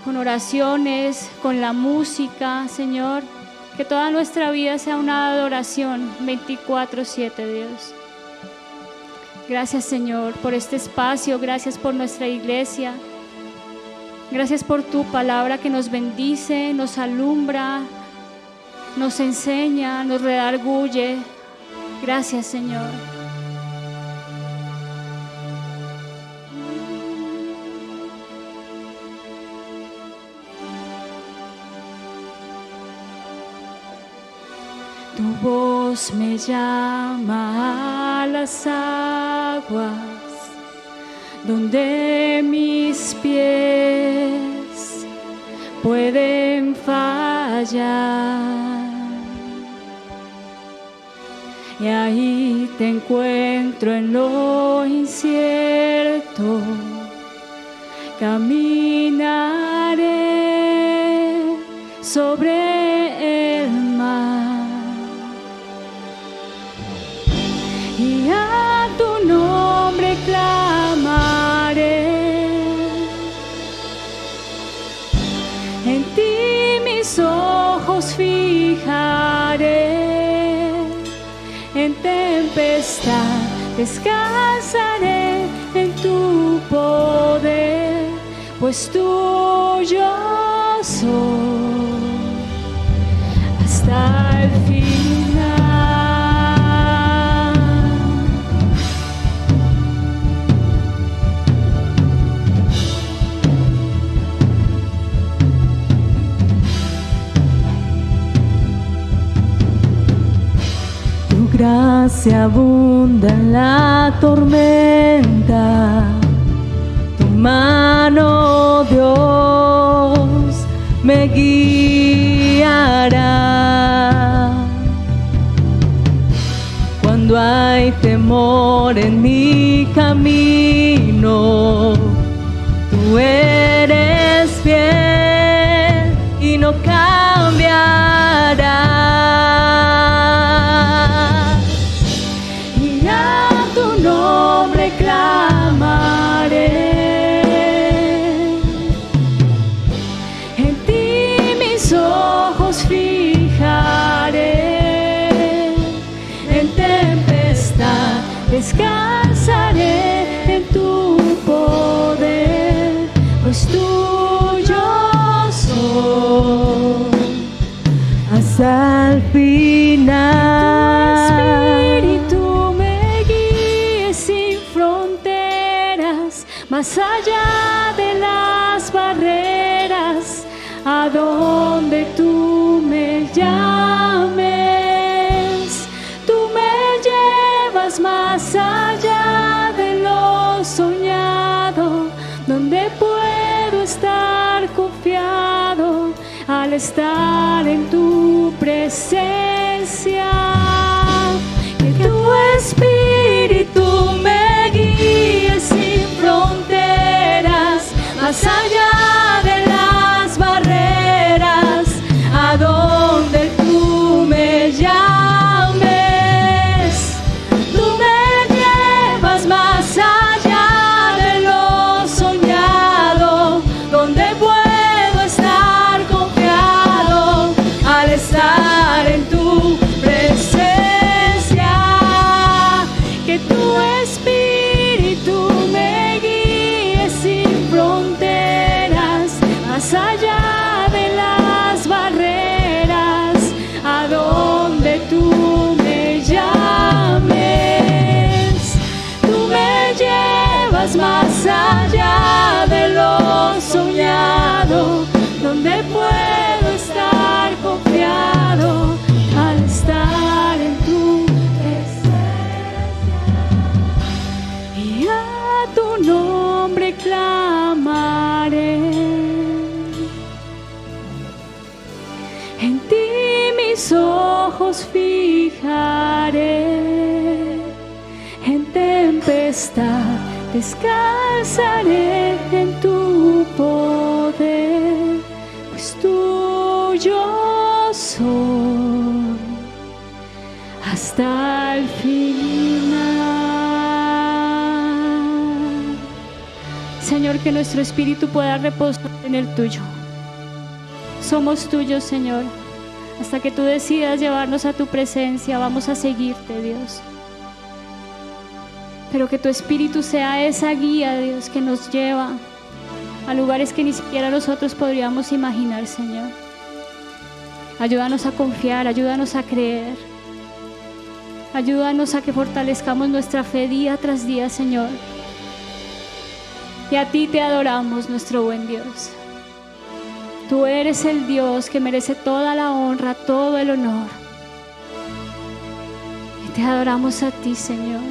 con oraciones, con la música, Señor. Que toda nuestra vida sea una adoración 24/7, Dios. Gracias, Señor, por este espacio. Gracias por nuestra iglesia. Gracias por tu palabra que nos bendice, nos alumbra, nos enseña, nos redarguye. Gracias, Señor. Tu voz me llama a las aguas, donde mis pies pueden fallar. Y ahí te encuentro en lo incierto, caminaré sobre el mar. Y a tu nombre clamaré, en ti mis ojos fijaré, en tempestad descansaré en tu poder, pues tuyo soy hasta el final. Tu gracia abunda en la tormenta, tu mano, Dios, me guiará. Cuando hay temor en mi camino, tú eres fiel y no cambiarás. Y a tu nombre clamaré, en ti mis ojos fijaré, en tempestad descansaré en tu poder, pues tuyo soy hasta el final. Tu espíritu me guíe sin fronteras, más allá de las barreras, a donde tú me llames. Tú me llevas más allá de lo soñado, donde puedo estar confiado al estar en tu presencia. Que tu espíritu me guíe sin fronteras, más allá de las barreras, a donde tú me llames. Tú me llevas más allá de lo soñado, donde puedo estar confiado al estar en tu presencia. Que tu espíritu me guíe sin fronteras, más allá de las barreras, a donde tú me llames. Tú me llevas más allá de lo soñado, donde puedo estar confiado al estar en tu presencia. Y a tu nombre clamaré, en ti mis ojos fijaré, en tempestad descansaré en tu poder, pues tuyo soy hasta el final. Señor, Señor, que nuestro espíritu pueda reposar en el tuyo. Somos tuyos, Señor. Hasta que tú decidas llevarnos a tu presencia, vamos a seguirte, Dios. Pero que tu espíritu sea esa guía, Dios, que nos lleva a lugares que ni siquiera nosotros podríamos imaginar, Señor. Ayúdanos a confiar, ayúdanos a creer. Ayúdanos a que fortalezcamos nuestra fe día tras día, Señor. Y a ti te adoramos, nuestro buen Dios. Tú eres el Dios que merece toda la honra, todo el honor. Y te adoramos a ti, Señor.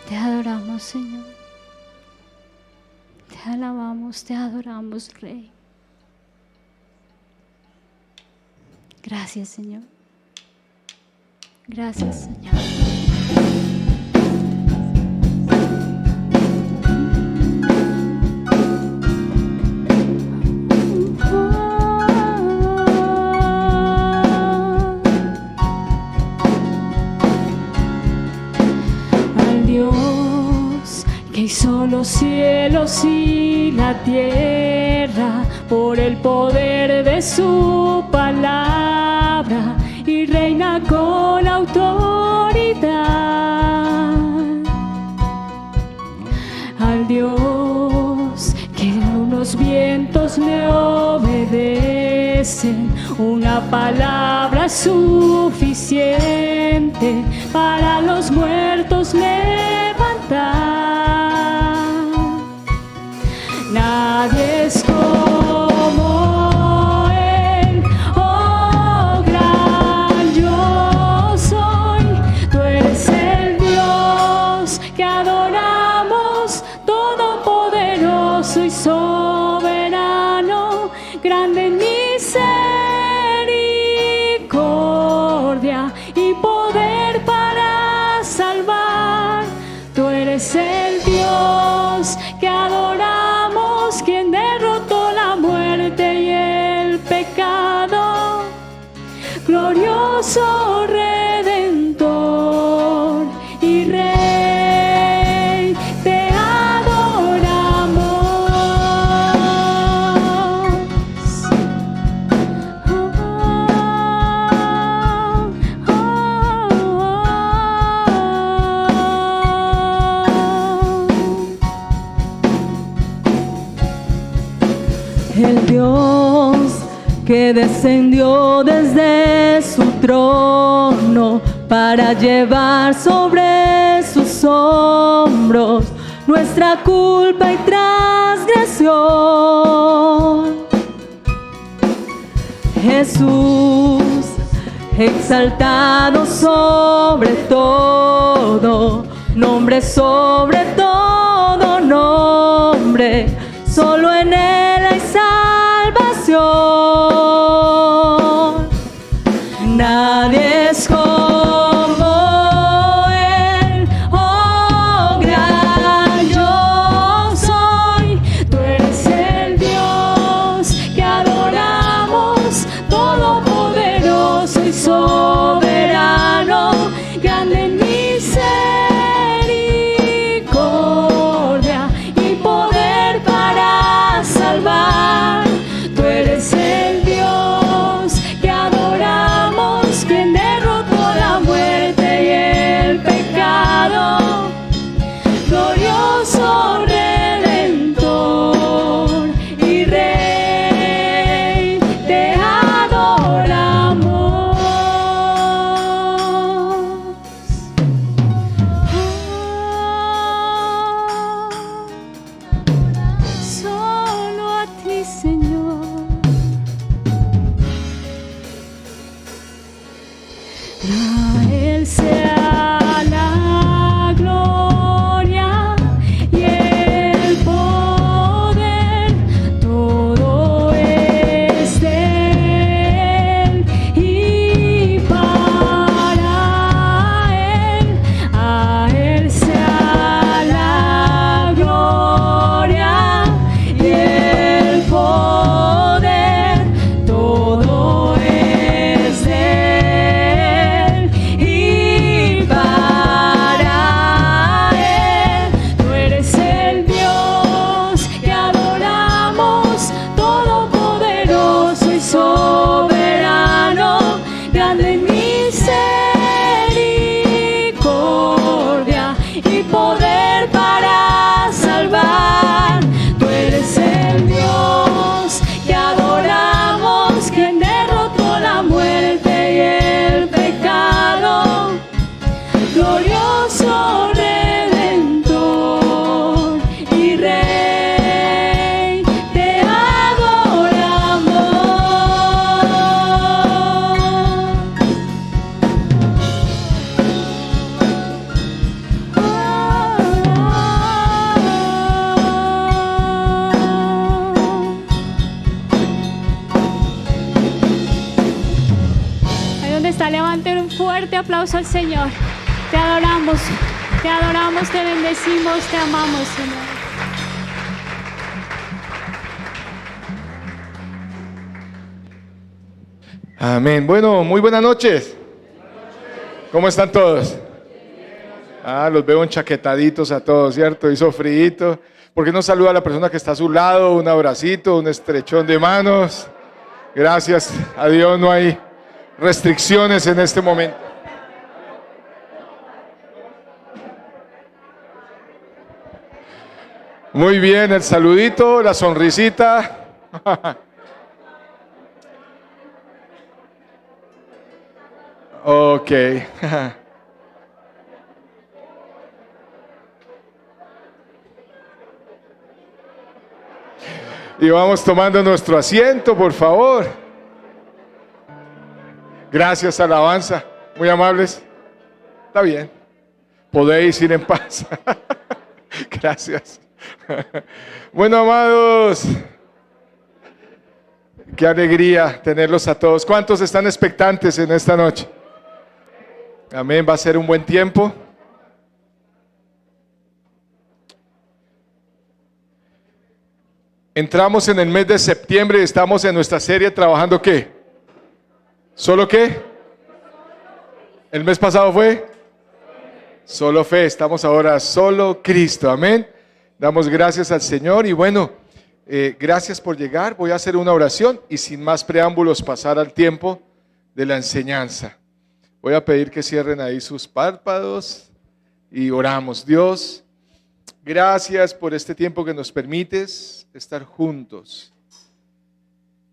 Te adoramos, Señor. Te alabamos, te adoramos, Rey. Gracias, Señor. Gracias, Señor. Al Dios que hizo los cielos y la tierra por el poder de su palabra y reina con autoridad. Al Dios que unos vientos le obedecen, una palabra suficiente para los muertos levantar. Nadie es como Él, oh gran yo soy. Tú eres el Dios que adoramos, todopoderoso y soberano, grande en misericordia y poder para salvar. Tú eres el Dios que adoramos, quien derrotó la muerte y el pecado, glorioso Redentor y Rey, te adoramos. El Dios que descendió desde su trono para llevar sobre sus hombros nuestra culpa y transgresión. Jesús, exaltado sobre todo nombre, sobre todo nombre, solo en Él hay salvación. Nadie es como Él, oh gran yo soy. Tú eres el Dios que adoramos, todopoderoso y soberano, grande en misericordia y poder para fuerte aplauso al Señor. Te adoramos, te bendecimos, te amamos, Señor. Amén. Bueno, muy buenas noches. ¿Cómo están todos? Los veo enchaquetaditos a todos, ¿cierto? Hizo frío. ¿Por qué no saluda a la persona que está a su lado? Un abracito, un estrechón de manos. Gracias a Dios no hay restricciones en este momento. Muy bien, el saludito, la sonrisita. Ok. Y vamos tomando nuestro asiento, por favor. Gracias, alabanza. Muy amables. Está bien. Podéis ir en paz. Gracias. Bueno, amados. Qué alegría tenerlos a todos. ¿Cuántos están expectantes en esta noche? Amén. Va a ser un buen tiempo. Entramos en el mes de septiembre y estamos en nuestra serie trabajando ¿qué? ¿Solo qué? ¿El mes pasado fue? Solo fe. Estamos ahora solo Cristo. Amén. Damos gracias al Señor y bueno, gracias por llegar. Voy a hacer una oración y sin más preámbulos pasar al tiempo de la enseñanza. Voy a pedir que cierren ahí sus párpados y oramos. Dios, gracias por este tiempo que nos permites estar juntos.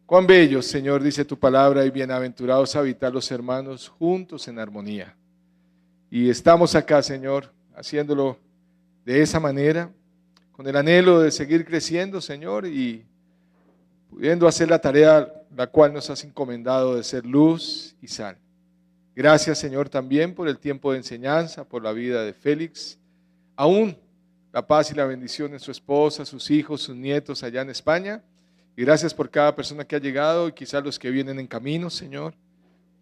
Cuán bello, Señor, dice tu palabra, y bienaventurados habitar los hermanos juntos en armonía. Y estamos acá, Señor, haciéndolo de esa manera, con el anhelo de seguir creciendo, Señor, y pudiendo hacer la tarea la cual nos has encomendado de ser luz y sal. Gracias, Señor, también por el tiempo de enseñanza, por la vida de Félix, aún la paz y la bendición en su esposa, sus hijos, sus nietos allá en España. Y gracias por cada persona que ha llegado y quizás los que vienen en camino, Señor.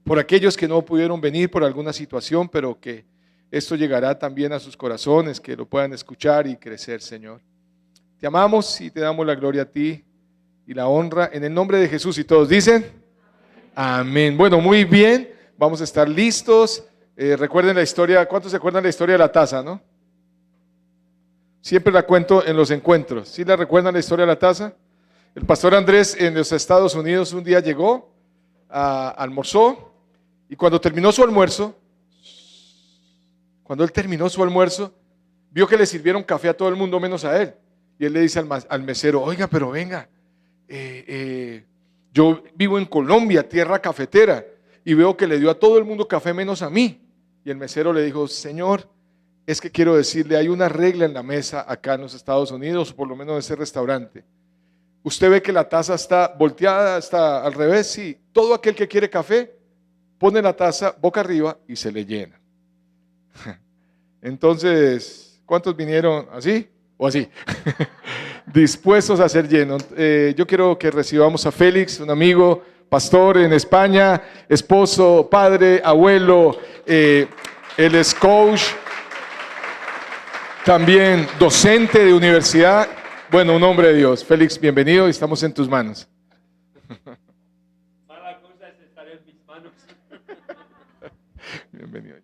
Por aquellos que no pudieron venir por alguna situación, pero que esto llegará también a sus corazones, que lo puedan escuchar y crecer, Señor. Te amamos y te damos la gloria a ti y la honra en el nombre de Jesús. Y todos dicen, amén. Bueno, muy bien, vamos a estar listos. Recuerden la historia, ¿cuántos se acuerdan la historia de la taza, no? Siempre la cuento en los encuentros. ¿Sí la recuerdan la historia de la taza? El pastor Andrés en los Estados Unidos un día llegó, almorzó, y cuando terminó su almuerzo, vio que le sirvieron café a todo el mundo menos a él. Y él le dice al mesero, oiga, pero venga, yo vivo en Colombia, tierra cafetera, y veo que le dio a todo el mundo café menos a mí. Y el mesero le dijo, señor, es que quiero decirle, hay una regla en la mesa acá en los Estados Unidos, o por lo menos en ese restaurante. Usted ve que la taza está volteada, está al revés, sí. Todo aquel que quiere café, pone la taza boca arriba y se le llena. Entonces, ¿cuántos vinieron así o así? Dispuestos a ser llenos. Yo quiero que recibamos a Félix, un amigo, pastor en España, esposo, padre, abuelo, él es coach, también docente de universidad. Bueno, un hombre de Dios. Félix, bienvenido y estamos en tus manos. Mala cosa es estar en mis manos. Bienvenido.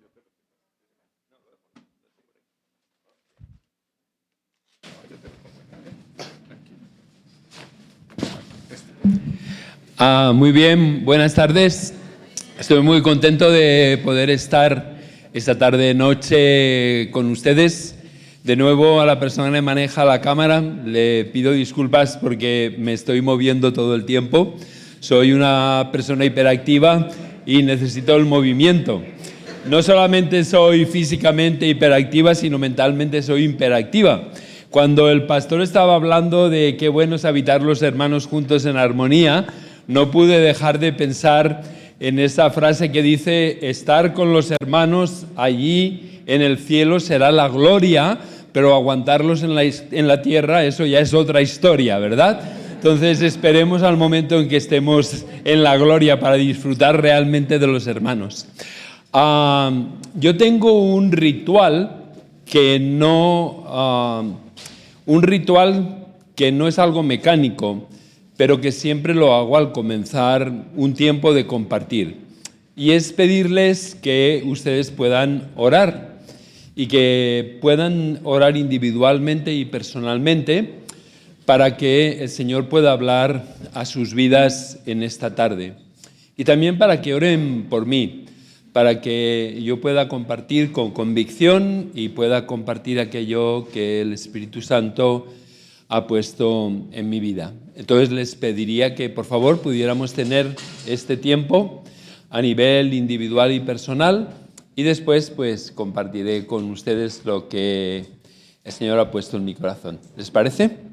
Muy bien, buenas tardes. Estoy muy contento de poder estar esta tarde-noche con ustedes. De nuevo, a la persona que maneja la cámara le pido disculpas porque me estoy moviendo todo el tiempo. Soy una persona hiperactiva y necesito el movimiento. No solamente soy físicamente hiperactiva, sino mentalmente soy hiperactiva. Cuando el pastor estaba hablando de qué bueno es habitar los hermanos juntos en armonía, no pude dejar de pensar en esa frase que dice, estar con los hermanos allí en el cielo será la gloria, pero aguantarlos en la tierra, eso ya es otra historia, ¿verdad? Entonces esperemos al momento en que estemos en la gloria para disfrutar realmente de los hermanos. Yo tengo un ritual que no es algo mecánico, pero que siempre lo hago al comenzar un tiempo de compartir. Y es pedirles que ustedes puedan orar y que puedan orar individualmente y personalmente para que el Señor pueda hablar a sus vidas en esta tarde. Y también para que oren por mí, para que yo pueda compartir con convicción y pueda compartir aquello que el Espíritu Santo ha puesto en mi vida. Entonces les pediría que por favor pudiéramos tener este tiempo a nivel individual y personal y después pues compartiré con ustedes lo que el Señor ha puesto en mi corazón. ¿Les parece?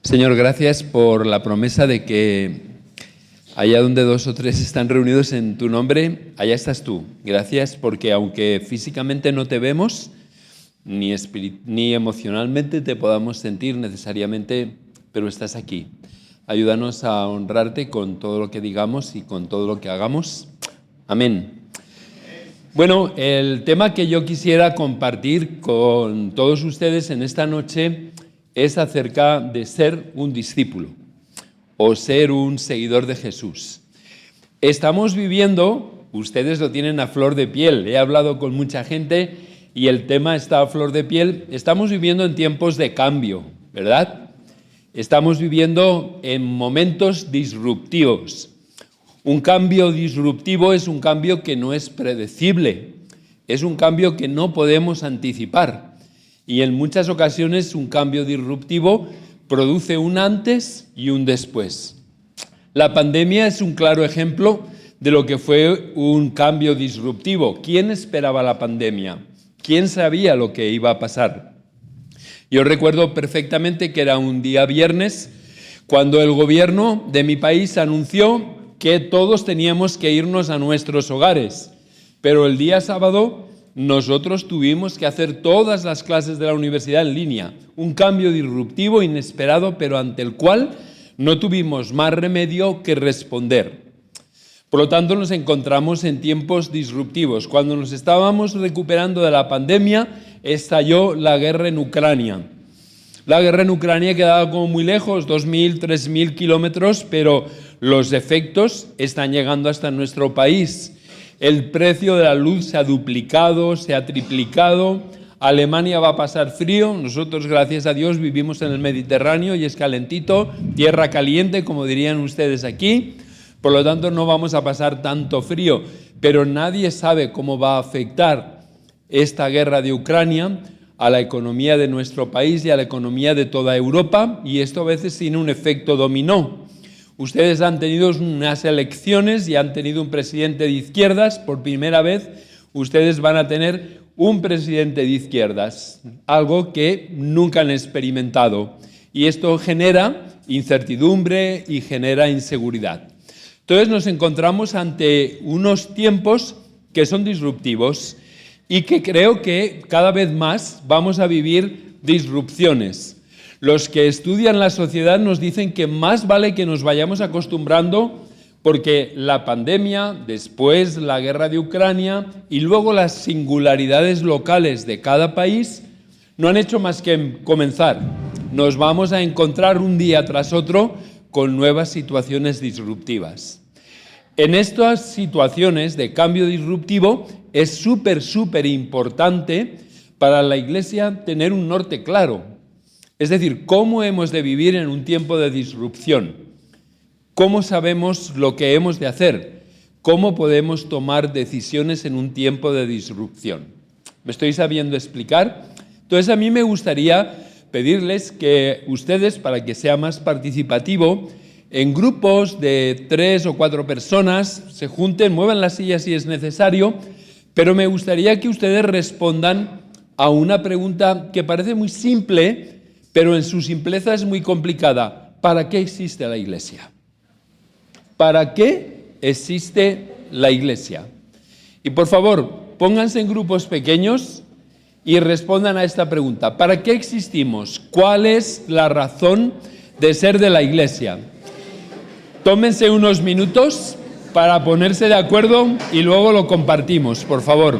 Señor, gracias por la promesa de que allá donde 2 o 3 están reunidos en tu nombre, allá estás tú. Gracias porque aunque físicamente no te vemos, ni emocionalmente te podamos sentir necesariamente, pero estás aquí. Ayúdanos a honrarte con todo lo que digamos y con todo lo que hagamos. Amén. Bueno, el tema que yo quisiera compartir con todos ustedes en esta noche es acerca de ser un discípulo o ser un seguidor de Jesús. Estamos viviendo, ustedes lo tienen a flor de piel, he hablado con mucha gente y el tema está a flor de piel. Estamos viviendo en tiempos de cambio, ¿verdad? Estamos viviendo en momentos disruptivos. Un cambio disruptivo es un cambio que no es predecible, es un cambio que no podemos anticipar. Y en muchas ocasiones un cambio disruptivo produce un antes y un después. La pandemia es un claro ejemplo de lo que fue un cambio disruptivo. ¿Quién esperaba la pandemia? ¿Quién sabía lo que iba a pasar? Yo recuerdo perfectamente que era un día viernes cuando el gobierno de mi país anunció que todos teníamos que irnos a nuestros hogares, pero el día sábado nosotros tuvimos que hacer todas las clases de la universidad en línea, un cambio disruptivo, inesperado, pero ante el cual no tuvimos más remedio que responder. Por lo tanto, nos encontramos en tiempos disruptivos. Cuando nos estábamos recuperando de la pandemia, estalló la guerra en Ucrania. La guerra en Ucrania quedaba como muy lejos, 2.000, 3.000 kilómetros, pero los efectos están llegando hasta nuestro país. El precio de la luz se ha duplicado, se ha triplicado. Alemania va a pasar frío. Nosotros, gracias a Dios, vivimos en el Mediterráneo y es calentito, tierra caliente, como dirían ustedes aquí. Por lo tanto, no vamos a pasar tanto frío. Pero nadie sabe cómo va a afectar esta guerra de Ucrania a la economía de nuestro país y a la economía de toda Europa. Y esto a veces tiene un efecto dominó. Ustedes han tenido unas elecciones y han tenido un presidente de izquierdas. Por primera vez, ustedes van a tener un presidente de izquierdas, algo que nunca han experimentado. Y esto genera incertidumbre y genera inseguridad. Entonces nos encontramos ante unos tiempos que son disruptivos y que creo que cada vez más vamos a vivir disrupciones. Los que estudian la sociedad nos dicen que más vale que nos vayamos acostumbrando porque la pandemia, después la guerra de Ucrania y luego las singularidades locales de cada país no han hecho más que comenzar. Nos vamos a encontrar un día tras otro con nuevas situaciones disruptivas. En estas situaciones de cambio disruptivo es súper importante para la Iglesia tener un norte claro. Es decir, cómo hemos de vivir en un tiempo de disrupción. Cómo sabemos lo que hemos de hacer. Cómo podemos tomar decisiones en un tiempo de disrupción. ¿Me estoy sabiendo explicar? Entonces a mí me gustaría pedirles que ustedes, para que sea más participativo, en grupos de 3 o 4 personas se junten, muevan las sillas si es necesario, pero me gustaría que ustedes respondan a una pregunta que parece muy simple, pero en su simpleza es muy complicada. ¿Para qué existe la Iglesia? ¿Para qué existe la Iglesia? Y por favor, pónganse en grupos pequeños y respondan a esta pregunta. ¿Para qué existimos? ¿Cuál es la razón de ser de la Iglesia? Tómense unos minutos para ponerse de acuerdo y luego lo compartimos, por favor.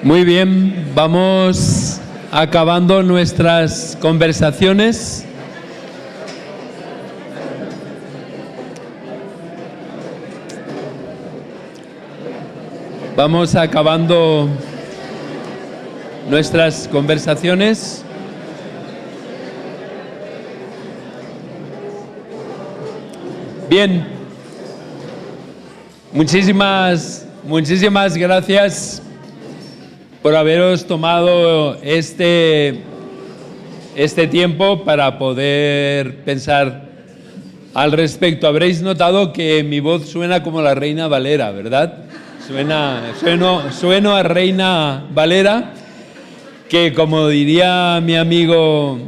Muy bien, vamos acabando nuestras conversaciones. Vamos acabando nuestras conversaciones. Bien, muchísimas gracias por haberos tomado este tiempo para poder pensar al respecto. Habréis notado que mi voz suena como la Reina Valera, ¿verdad? Sueno a Reina Valera, que como diría mi amigo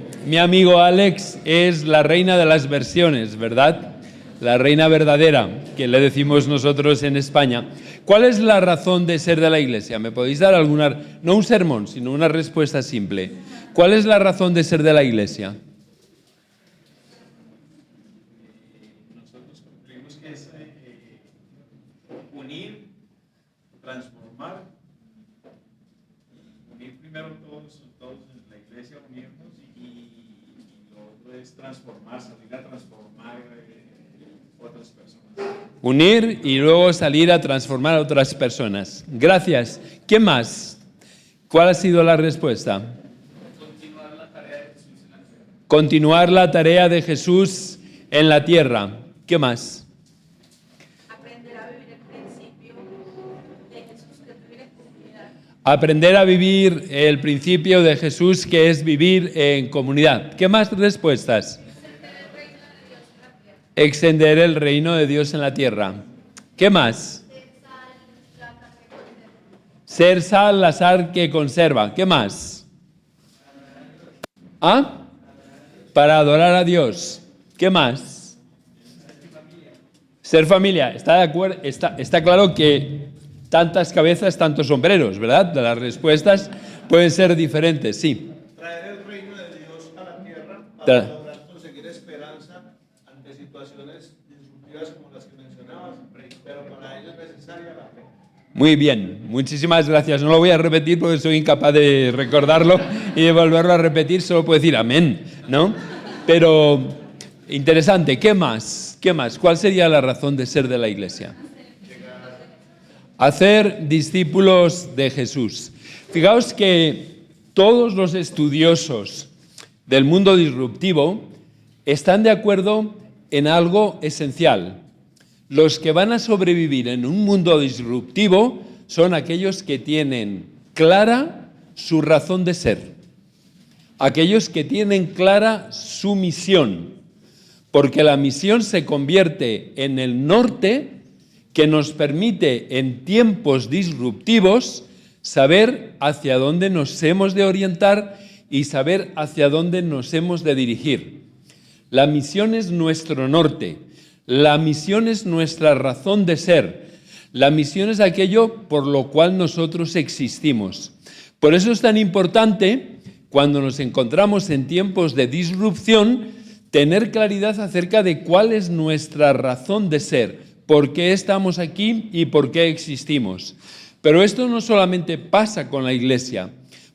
Alex, es la reina de las versiones, ¿verdad? La reina verdadera, que le decimos nosotros en España. ¿Cuál es la razón de ser de la Iglesia? ¿Me podéis dar alguna, no un sermón, sino una respuesta simple? ¿Cuál es la razón de ser de la Iglesia? Nosotros creemos que es unir, transformar, unir primero todos en la Iglesia, unirnos y lo otro es transformar, salir a transformar otras personas. Unir y luego salir a transformar a otras personas. Gracias. ¿Qué más? ¿Cuál ha sido la respuesta? Continuar la tarea de Jesús en la tierra. Continuar la tarea de Jesús en la tierra. ¿Qué más? Aprender a vivir el principio de Jesús, que es vivir en comunidad. Aprender a vivir el principio de Jesús, que es vivir en comunidad. ¿Qué más respuestas? Extender el reino de Dios en la tierra. ¿Qué más? Ser sal, la sal que conserva. ¿Qué más? ¿Ah? Para adorar a Dios. ¿Qué más? Ser familia. ¿Está de acuerdo? Está claro que tantas cabezas, tantos sombreros, ¿verdad? De las respuestas pueden ser diferentes, sí. Traer el reino de Dios a la tierra para lograr conseguir esperanza ante situaciones disruptivas como las que mencionabas, pero para ello es necesaria la fe. Muy bien, muchísimas gracias. No lo voy a repetir porque soy incapaz de recordarlo y de volverlo a repetir, solo puedo decir amén, ¿no? Pero interesante, ¿qué más? ¿Qué más? ¿Cuál sería la razón de ser de la Iglesia? Hacer discípulos de Jesús. Fijaos que todos los estudiosos del mundo disruptivo están de acuerdo en algo esencial. Los que van a sobrevivir en un mundo disruptivo son aquellos que tienen clara su razón de ser, aquellos que tienen clara su misión, porque la misión se convierte en el norte que nos permite en tiempos disruptivos saber hacia dónde nos hemos de orientar y saber hacia dónde nos hemos de dirigir. La misión es nuestro norte, la misión es nuestra razón de ser, la misión es aquello por lo cual nosotros existimos. Por eso es tan importante, cuando nos encontramos en tiempos de disrupción, tener claridad acerca de cuál es nuestra razón de ser, por qué estamos aquí y por qué existimos. Pero esto no solamente pasa con la Iglesia,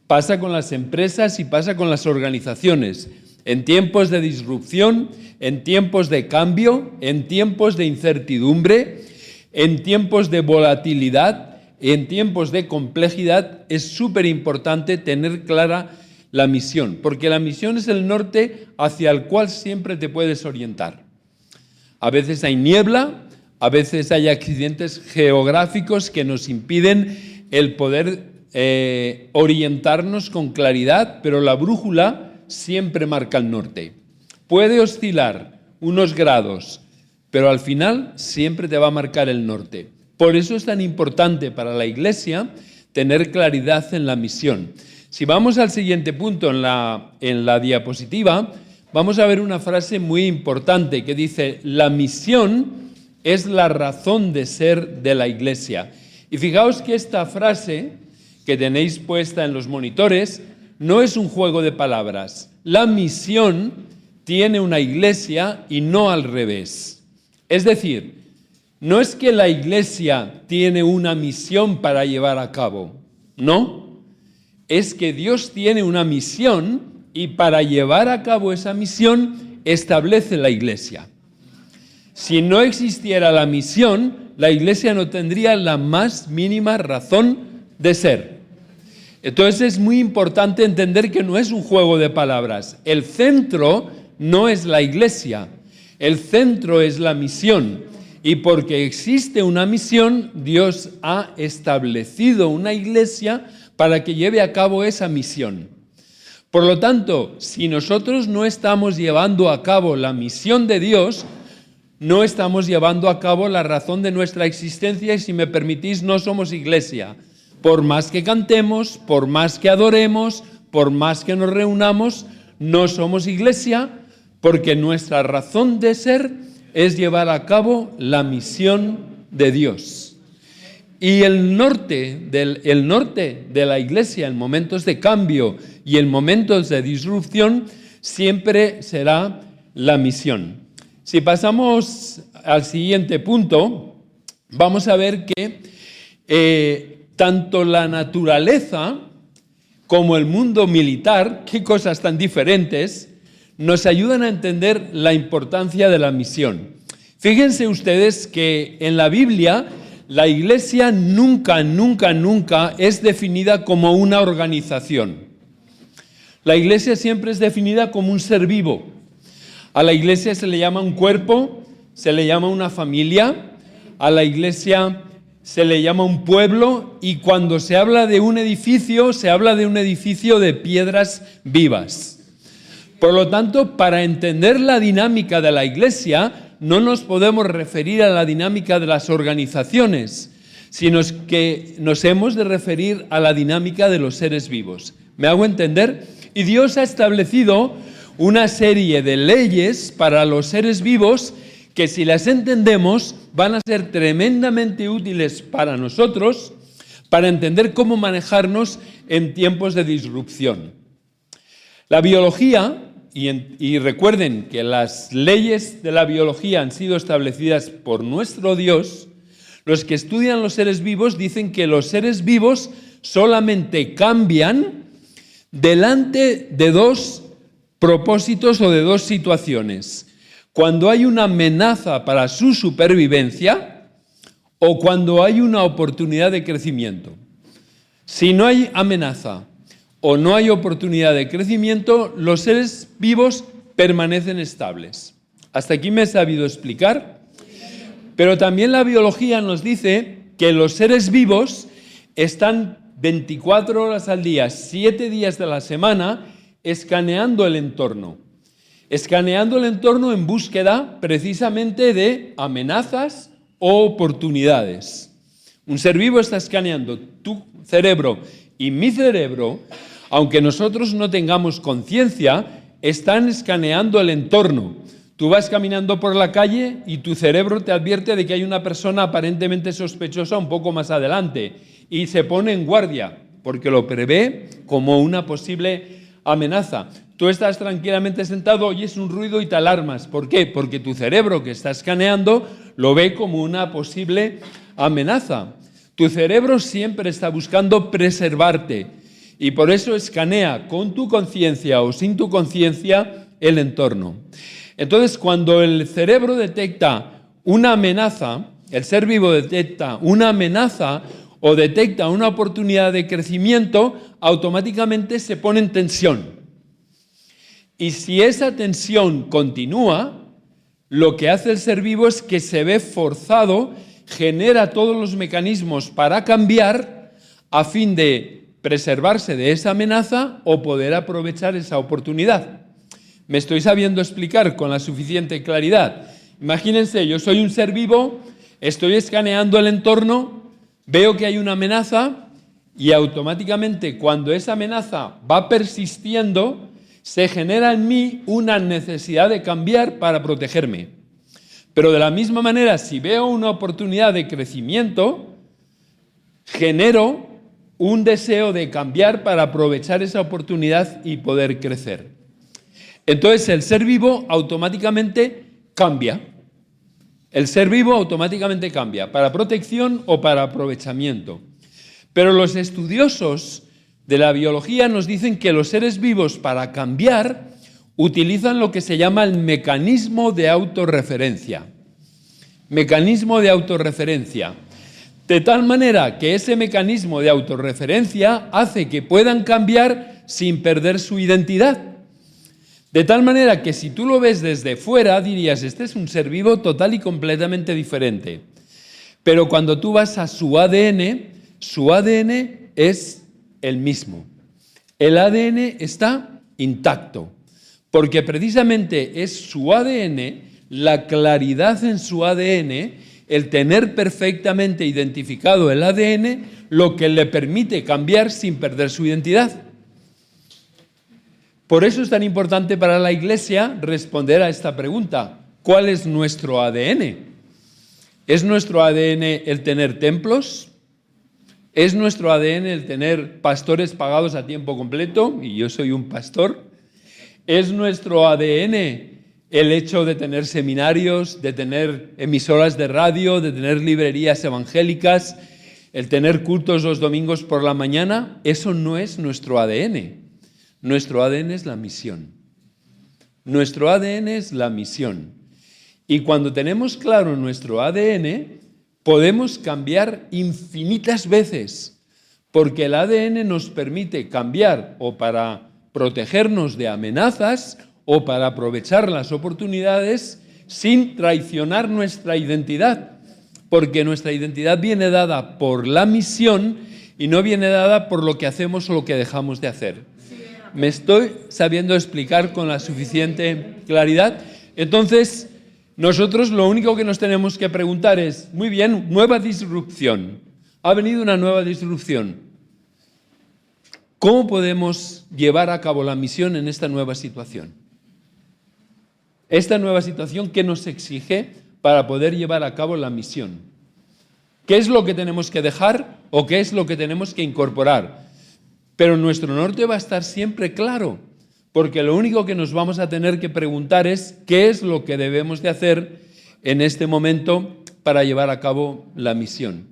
pasa con las empresas y pasa con las organizaciones. En tiempos de disrupción, en tiempos de cambio, en tiempos de incertidumbre, en tiempos de volatilidad, en tiempos de complejidad, es súper importante tener clara la misión, porque la misión es el norte hacia el cual siempre te puedes orientar. A veces hay niebla, a veces hay accidentes geográficos que nos impiden el poder orientarnos con claridad, pero la brújula siempre marca el norte. Puede oscilar unos grados, pero al final siempre te va a marcar el norte. Por eso es tan importante para la Iglesia tener claridad en la misión. Si vamos al siguiente punto en la diapositiva, vamos a ver una frase muy importante que dice: la misión es la razón de ser de la Iglesia. Y fijaos que esta frase que tenéis puesta en los monitores no es un juego de palabras. La misión tiene una Iglesia y no al revés. Es decir, no es que la Iglesia tiene una misión para llevar a cabo, no. es que Dios tiene una misión y para llevar a cabo esa misión establece la iglesia. Si no existiera la misión, la iglesia no tendría la más mínima razón de ser. Entonces es muy importante entender que no es un juego de palabras. El centro no es la iglesia, el centro es la misión. Y porque existe una misión, Dios ha establecido una iglesia para que lleve a cabo esa misión. Por lo tanto, si nosotros no estamos llevando a cabo la misión de Dios, no estamos llevando a cabo la razón de nuestra existencia y, si me permitís, no somos iglesia. Por más que cantemos, por más que adoremos, por más que nos reunamos, no somos iglesia porque nuestra razón de ser es llevar a cabo la misión de Dios. Y el norte de la iglesia en momentos de cambio y en momentos de disrupción siempre será la misión. Si pasamos al siguiente punto, vamos a ver que tanto la naturaleza como el mundo militar, qué cosas tan diferentes, nos ayudan a entender la importancia de la misión. Fíjense ustedes que en la Biblia la iglesia nunca es definida como una organización. La iglesia siempre es definida como un ser vivo. A la iglesia se le llama un cuerpo, se le llama una familia, a la iglesia se le llama un pueblo, y cuando se habla de un edificio, se habla de un edificio de piedras vivas. Por lo tanto, para entender la dinámica de la iglesia, no nos podemos referir a la dinámica de las organizaciones, sino que nos hemos de referir a la dinámica de los seres vivos. ¿Me hago entender? Y Dios ha establecido una serie de leyes para los seres vivos que, si las entendemos, van a ser tremendamente útiles para nosotros para entender cómo manejarnos en tiempos de disrupción. La biología, y recuerden que las leyes de la biología han sido establecidas por nuestro Dios, los que estudian los seres vivos dicen que los seres vivos solamente cambian delante de dos propósitos o de dos situaciones: cuando hay una amenaza para su supervivencia o cuando hay una oportunidad de crecimiento. Si no hay amenaza o no hay oportunidad de crecimiento, los seres vivos permanecen estables. ¿Hasta aquí me he sabido explicar? Pero también la biología nos dice que los seres vivos están 24 horas al día, 7 días de la semana, escaneando el entorno. Escaneando el entorno en búsqueda precisamente de amenazas o oportunidades. Un ser vivo está escaneando tu cerebro y mi cerebro, aunque nosotros no tengamos conciencia, están escaneando el entorno. Tú vas caminando por la calle y tu cerebro te advierte de que hay una persona aparentemente sospechosa un poco más adelante y se pone en guardia porque lo prevé como una posible amenaza. Tú estás tranquilamente sentado, oyes un ruido y te alarmas. ¿Por qué? Porque tu cerebro, que está escaneando, lo ve como una posible amenaza. Tu cerebro siempre está buscando preservarte y por eso escanea con tu conciencia o sin tu conciencia el entorno. Entonces, cuando el cerebro detecta una amenaza, el ser vivo detecta una amenaza o detecta una oportunidad de crecimiento, automáticamente se pone en tensión. Y si esa tensión continúa, lo que hace el ser vivo es que se ve forzado, genera todos los mecanismos para cambiar a fin de preservarse de esa amenaza o poder aprovechar esa oportunidad. ¿Me estoy sabiendo explicar con la suficiente claridad? Imagínense, yo soy un ser vivo, estoy escaneando el entorno, veo que hay una amenaza y automáticamente cuando esa amenaza va persistiendo, se genera en mí una necesidad de cambiar para protegerme. Pero de la misma manera, si veo una oportunidad de crecimiento, genero un deseo de cambiar para aprovechar esa oportunidad y poder crecer. Entonces el ser vivo automáticamente cambia. El ser vivo automáticamente cambia, para protección o para aprovechamiento. Pero los estudiosos de la biología nos dicen que los seres vivos para cambiar utilizan lo que se llama el mecanismo de autorreferencia. Mecanismo de autorreferencia. De tal manera que ese mecanismo de autorreferencia hace que puedan cambiar sin perder su identidad. De tal manera que si tú lo ves desde fuera dirías, este es un ser vivo total y completamente diferente. Pero cuando tú vas a su ADN es el mismo. El ADN está intacto, porque precisamente es su ADN, la claridad en su ADN, el tener perfectamente identificado el ADN, lo que le permite cambiar sin perder su identidad. Por eso es tan importante para la Iglesia responder a esta pregunta: ¿cuál es nuestro ADN? ¿Es nuestro ADN el tener templos? ¿Es nuestro ADN el tener pastores pagados a tiempo completo? Y yo soy un pastor. ¿Es nuestro ADN el hecho de tener seminarios, de tener emisoras de radio, de tener librerías evangélicas, el tener cultos los domingos por la mañana? Eso no es nuestro ADN. Nuestro ADN es la misión. Nuestro ADN es la misión. Y cuando tenemos claro nuestro ADN, podemos cambiar infinitas veces, porque el ADN nos permite cambiar o para protegernos de amenazas o para aprovechar las oportunidades sin traicionar nuestra identidad, porque nuestra identidad viene dada por la misión y no viene dada por lo que hacemos o lo que dejamos de hacer. ¿Me estoy sabiendo explicar con la suficiente claridad? Entonces, nosotros lo único que nos tenemos que preguntar es, muy bien, nueva disrupción. Ha venido una nueva disrupción. ¿Cómo podemos llevar a cabo la misión en esta nueva situación? Esta nueva situación, ¿qué nos exige para poder llevar a cabo la misión? ¿Qué es lo que tenemos que dejar o qué es lo que tenemos que incorporar? Pero nuestro norte va a estar siempre claro, porque lo único que nos vamos a tener que preguntar es qué es lo que debemos de hacer en este momento para llevar a cabo la misión.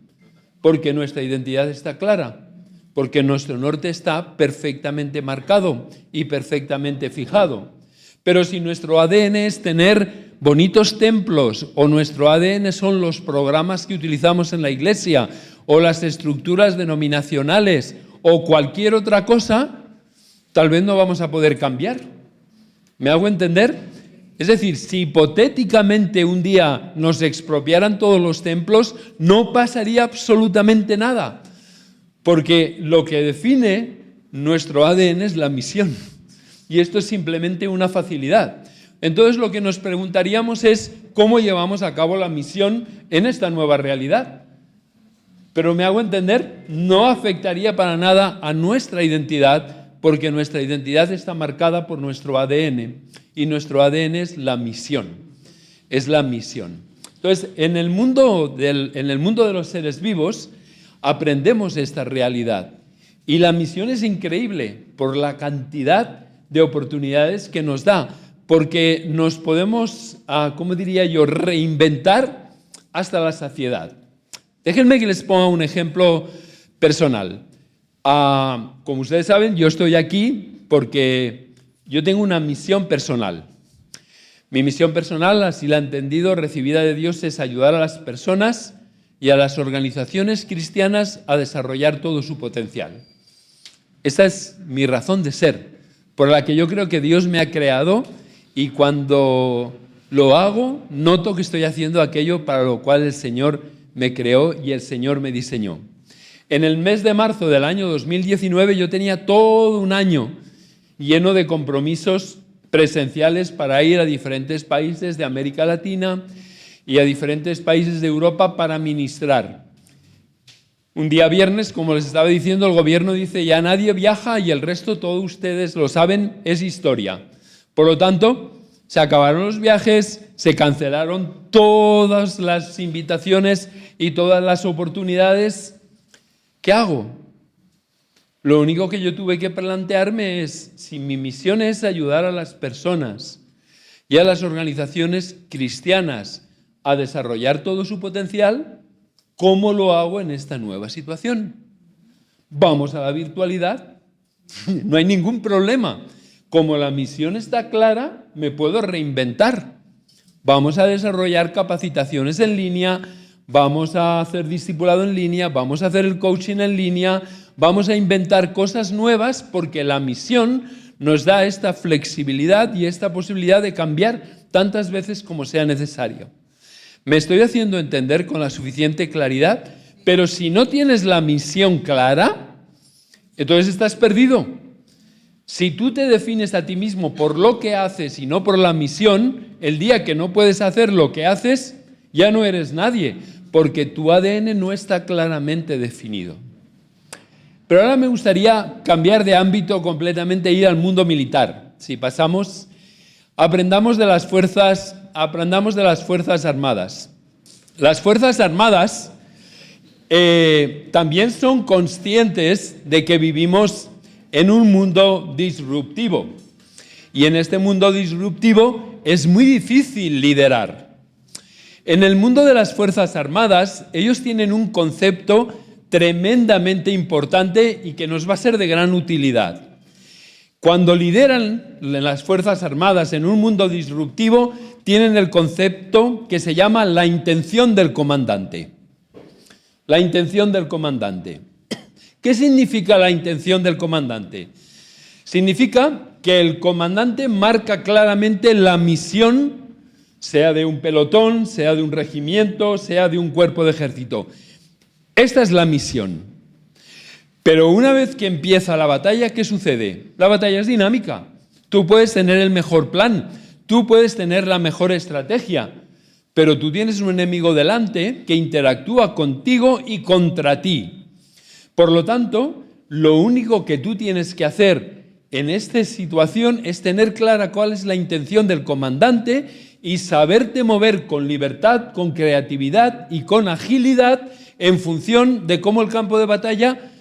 Porque nuestra identidad está clara, porque nuestro norte está perfectamente marcado y perfectamente fijado. Pero si nuestro ADN es tener bonitos templos, o nuestro ADN son los programas que utilizamos en la iglesia, o las estructuras denominacionales, o cualquier otra cosa, tal vez no vamos a poder cambiar. ¿Me hago entender? Es decir, si hipotéticamente un día nos expropiaran todos los templos, no pasaría absolutamente nada, porque lo que define nuestro ADN es la misión. Y esto es simplemente una facilidad. Entonces lo que nos preguntaríamos es cómo llevamos a cabo la misión en esta nueva realidad. Pero me hago entender, no afectaría para nada a nuestra identidad, porque nuestra identidad está marcada por nuestro ADN, y nuestro ADN es la misión. Es la misión. Entonces, en el mundo de los seres vivos, aprendemos esta realidad. Y la misión es increíble por la cantidad de oportunidades que nos da, porque nos podemos, ¿cómo diría yo?, reinventar hasta la saciedad. Déjenme que les ponga un ejemplo personal. Como ustedes saben, yo estoy aquí porque yo tengo una misión personal. Mi misión personal, así la he entendido, recibida de Dios, es ayudar a las personas y a las organizaciones cristianas a desarrollar todo su potencial. Esa es mi razón de ser, por la que yo creo que Dios me ha creado, y cuando lo hago, noto que estoy haciendo aquello para lo cual el Señor me creó y el Señor me diseñó. En el mes de marzo del año 2019 yo tenía todo un año lleno de compromisos presenciales para ir a diferentes países de América Latina y a diferentes países de Europa para ministrar. Un día viernes, como les estaba diciendo, el gobierno dice ya nadie viaja y el resto, todos ustedes lo saben, es historia. Por lo tanto, se acabaron los viajes, se cancelaron todas las invitaciones y todas las oportunidades. ¿Qué hago? Lo único que yo tuve que plantearme es, si mi misión es ayudar a las personas y a las organizaciones cristianas a desarrollar todo su potencial, ¿cómo lo hago en esta nueva situación? Vamos a la virtualidad No hay ningún problema. Como la misión está clara, me puedo reinventar. Vamos a desarrollar capacitaciones en línea, vamos a hacer discipulado en línea, vamos a hacer el coaching en línea, vamos a inventar cosas nuevas porque la misión nos da esta flexibilidad y esta posibilidad de cambiar tantas veces como sea necesario. Me estoy haciendo entender con la suficiente claridad, pero si no tienes la misión clara, entonces estás perdido. Si tú te defines a ti mismo por lo que haces y no por la misión, el día que no puedes hacer lo que haces, ya no eres nadie, porque tu ADN no está claramente definido. Pero ahora me gustaría cambiar de ámbito completamente e ir al mundo militar. Si pasamos, aprendamos de las Fuerzas Armadas. Las Fuerzas Armadas también son conscientes de que vivimos en un mundo disruptivo. Y en este mundo disruptivo es muy difícil liderar. En el mundo de las Fuerzas Armadas, ellos tienen un concepto tremendamente importante y que nos va a ser de gran utilidad. Cuando lideran las Fuerzas Armadas en un mundo disruptivo, tienen el concepto que se llama la intención del comandante. La intención del comandante. ¿Qué significa la intención del comandante? Significa que el comandante marca claramente la misión, sea de un pelotón, sea de un regimiento, sea de un cuerpo de ejército. Esta es la misión. Pero una vez que empieza la batalla, ¿qué sucede? La batalla es dinámica. Tú puedes tener el mejor plan, tú puedes tener la mejor estrategia, pero tú tienes un enemigo delante que interactúa contigo y contra ti. Por lo tanto, lo único que tú tienes que hacer en esta situación es tener clara cuál es la intención del comandante y saberte mover con libertad, con creatividad y con agilidad en función de cómo el campo de batalla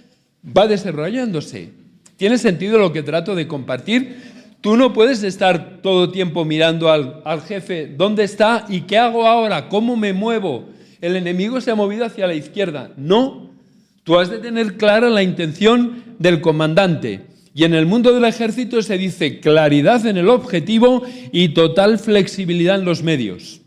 va desarrollándose. ¿Tiene sentido lo que trato de compartir? Tú no puedes estar todo el tiempo mirando al jefe, ¿dónde está? ¿Y qué hago ahora? ¿Cómo me muevo? El enemigo se ha movido hacia la izquierda. No. Tú has de tener clara la intención del comandante. Y en el mundo del ejército se dice claridad en el objetivo y total flexibilidad en los medios.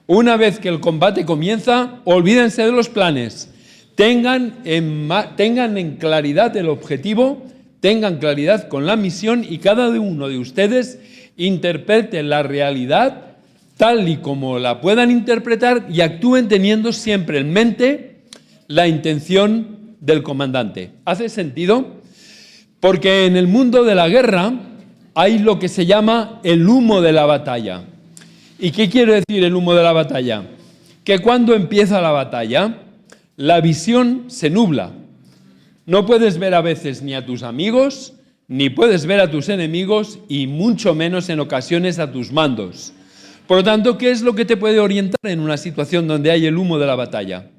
Una vez que el combate comienza, olvídense de los planes. Tengan en claridad el objetivo, tengan claridad con la misión y cada uno de ustedes interprete la realidad tal y como la puedan interpretar y actúen teniendo siempre en mente la intención del comandante. ¿Hace sentido? Porque en el mundo de la guerra hay lo que se llama el humo de la batalla. ¿Y qué quiere decir el humo de la batalla? Que cuando empieza la batalla, la visión se nubla. No puedes ver a veces ni a tus amigos, ni puedes ver a tus enemigos, y mucho menos en ocasiones a tus mandos. Por lo tanto, ¿qué es lo que te puede orientar en una situación donde hay el humo de la batalla?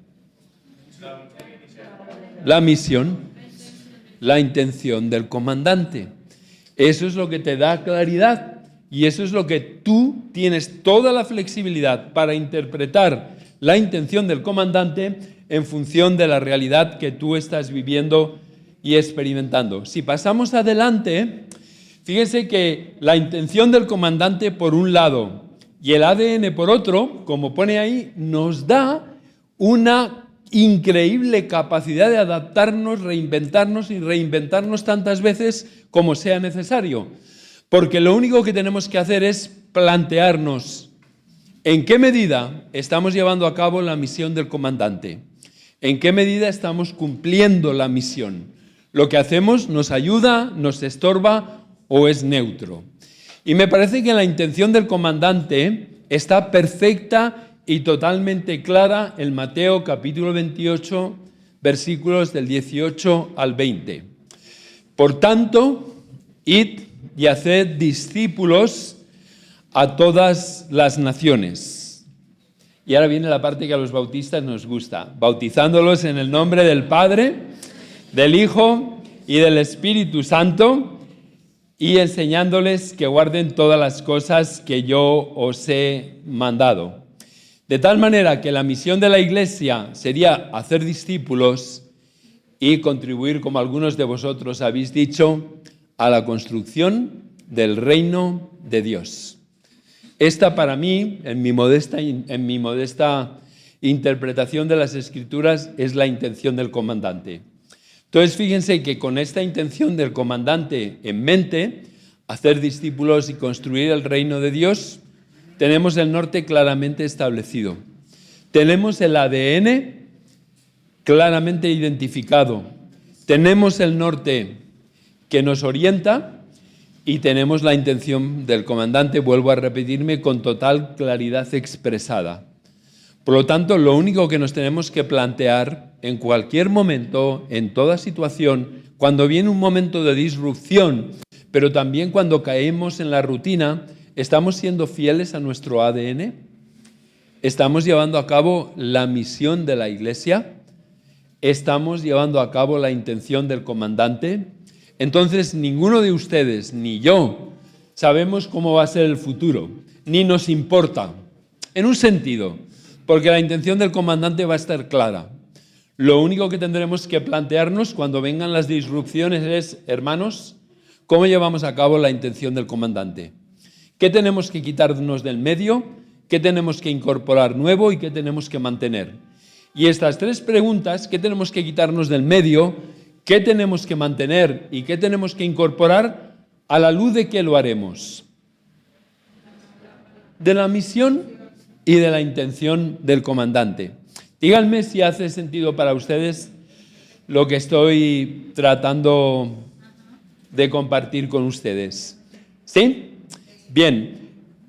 La misión, la intención del comandante. Eso es lo que te da claridad y eso es lo que tú tienes toda la flexibilidad para interpretar la intención del comandante en función de la realidad que tú estás viviendo y experimentando. Si pasamos adelante, fíjense que la intención del comandante por un lado y el ADN por otro, como pone ahí, nos da una increíble capacidad de adaptarnos, reinventarnos y reinventarnos tantas veces como sea necesario. Porque lo único que tenemos que hacer es plantearnos en qué medida estamos llevando a cabo la misión del comandante, en qué medida estamos cumpliendo la misión. Lo que hacemos nos ayuda, nos estorba o es neutro. Y me parece que la intención del comandante está perfecta y totalmente clara en Mateo capítulo 28, versículos del 18 al 20. Por tanto, id y haced discípulos a todas las naciones. Y ahora viene la parte que a los bautistas nos gusta, bautizándolos en el nombre del Padre, del Hijo y del Espíritu Santo, y enseñándoles que guarden todas las cosas que yo os he mandado. De tal manera que la misión de la Iglesia sería hacer discípulos y contribuir, como algunos de vosotros habéis dicho, a la construcción del reino de Dios. Esta para mí, en mi modesta interpretación de las Escrituras, es la intención del comandante. Entonces, fíjense que con esta intención del comandante en mente, hacer discípulos y construir el reino de Dios, tenemos el norte claramente establecido. Tenemos el ADN claramente identificado. Tenemos el norte que nos orienta y tenemos la intención del comandante, vuelvo a repetirme, con total claridad expresada. Por lo tanto, lo único que nos tenemos que plantear en cualquier momento, en toda situación, cuando viene un momento de disrupción, pero también cuando caemos en la rutina, ¿estamos siendo fieles a nuestro ADN? ¿Estamos llevando a cabo la misión de la Iglesia? ¿Estamos llevando a cabo la intención del comandante? Entonces, ninguno de ustedes, ni yo, sabemos cómo va a ser el futuro, ni nos importa, en un sentido, porque la intención del comandante va a estar clara. Lo único que tendremos que plantearnos cuando vengan las disrupciones es, hermanos, ¿cómo llevamos a cabo la intención del comandante? ¿Qué tenemos que quitarnos del medio? ¿Qué tenemos que incorporar nuevo y qué tenemos que mantener? Y estas tres preguntas, ¿qué tenemos que quitarnos del medio? ¿Qué tenemos que mantener y qué tenemos que incorporar? ¿A la luz de qué lo haremos? De la misión y de la intención del comandante. Díganme si hace sentido para ustedes lo que estoy tratando de compartir con ustedes. ¿Sí? Bien.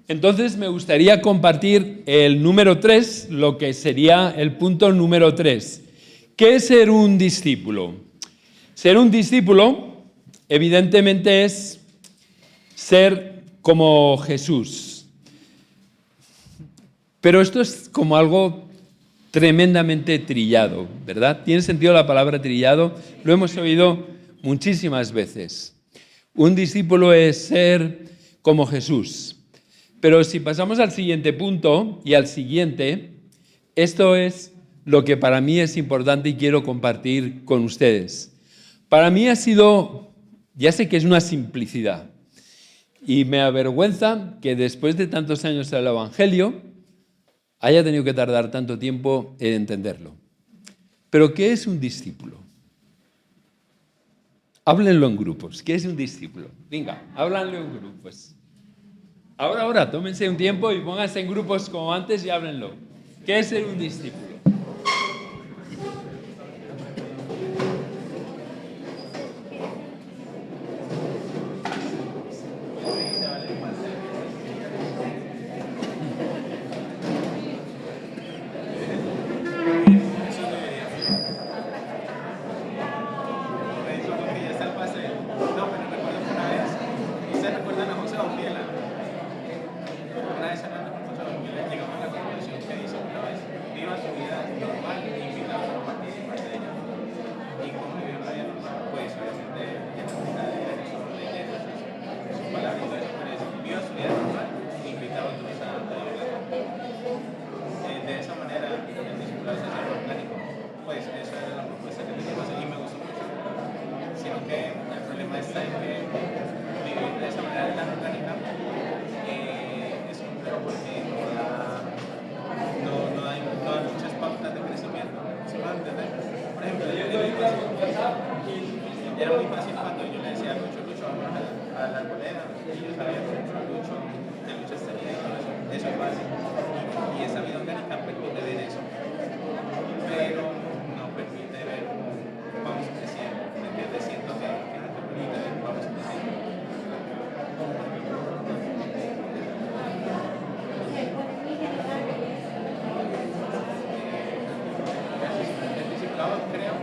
Entonces me gustaría compartir el número 3, lo que sería el punto número 3. ¿Qué es ser un discípulo? Ser un discípulo, evidentemente, es ser como Jesús. Pero esto es como algo tremendamente trillado, ¿verdad? ¿Tiene sentido la palabra trillado? Lo hemos oído muchísimas veces. Un discípulo es ser como Jesús. Pero si pasamos al siguiente punto y al siguiente, esto es lo que para mí es importante y quiero compartir con ustedes. Para mí ha sido, ya sé que es una simplicidad, y me avergüenza que después de tantos años del Evangelio haya tenido que tardar tanto tiempo en entenderlo. Pero ¿qué es un discípulo? Háblenlo en grupos. ¿Qué es un discípulo? Venga, háblenlo en grupos. Ahora, tómense un tiempo y pónganse en grupos como antes y háblenlo. ¿Qué es ser un discípulo? Era muy fácil cuando yo le decía a Lucho, vamos a la arboleda, y yo sabía que Lucho tenía eso es fácil. Y esa vida orgánica permite ver eso, pero no permite ver cómo vamos creciendo. ¿Entiendes? Siento que no te permite ver cómo vamos creciendo. El discipulado, creo.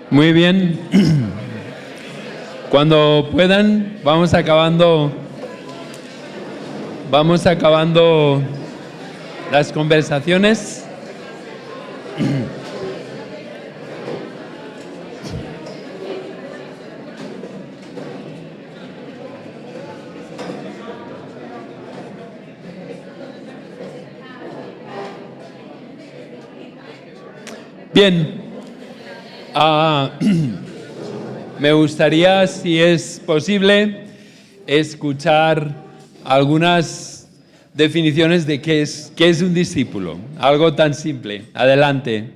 Muy bien. Cuando puedan, vamos acabando las conversaciones. Bien, me gustaría, si es posible, escuchar algunas definiciones de qué es un discípulo. Algo tan simple. Adelante.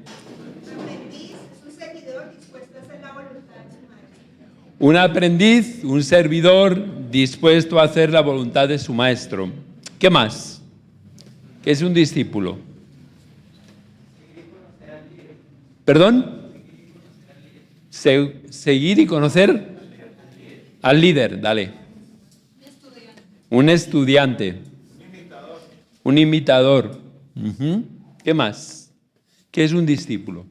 Un aprendiz, un servidor dispuesto a hacer la voluntad de su maestro. ¿Qué más? ¿Qué es un discípulo? ¿Perdón? Seguir y conocer al líder, dale. Un estudiante. Un imitador. ¿Qué más? ¿Qué es un discípulo?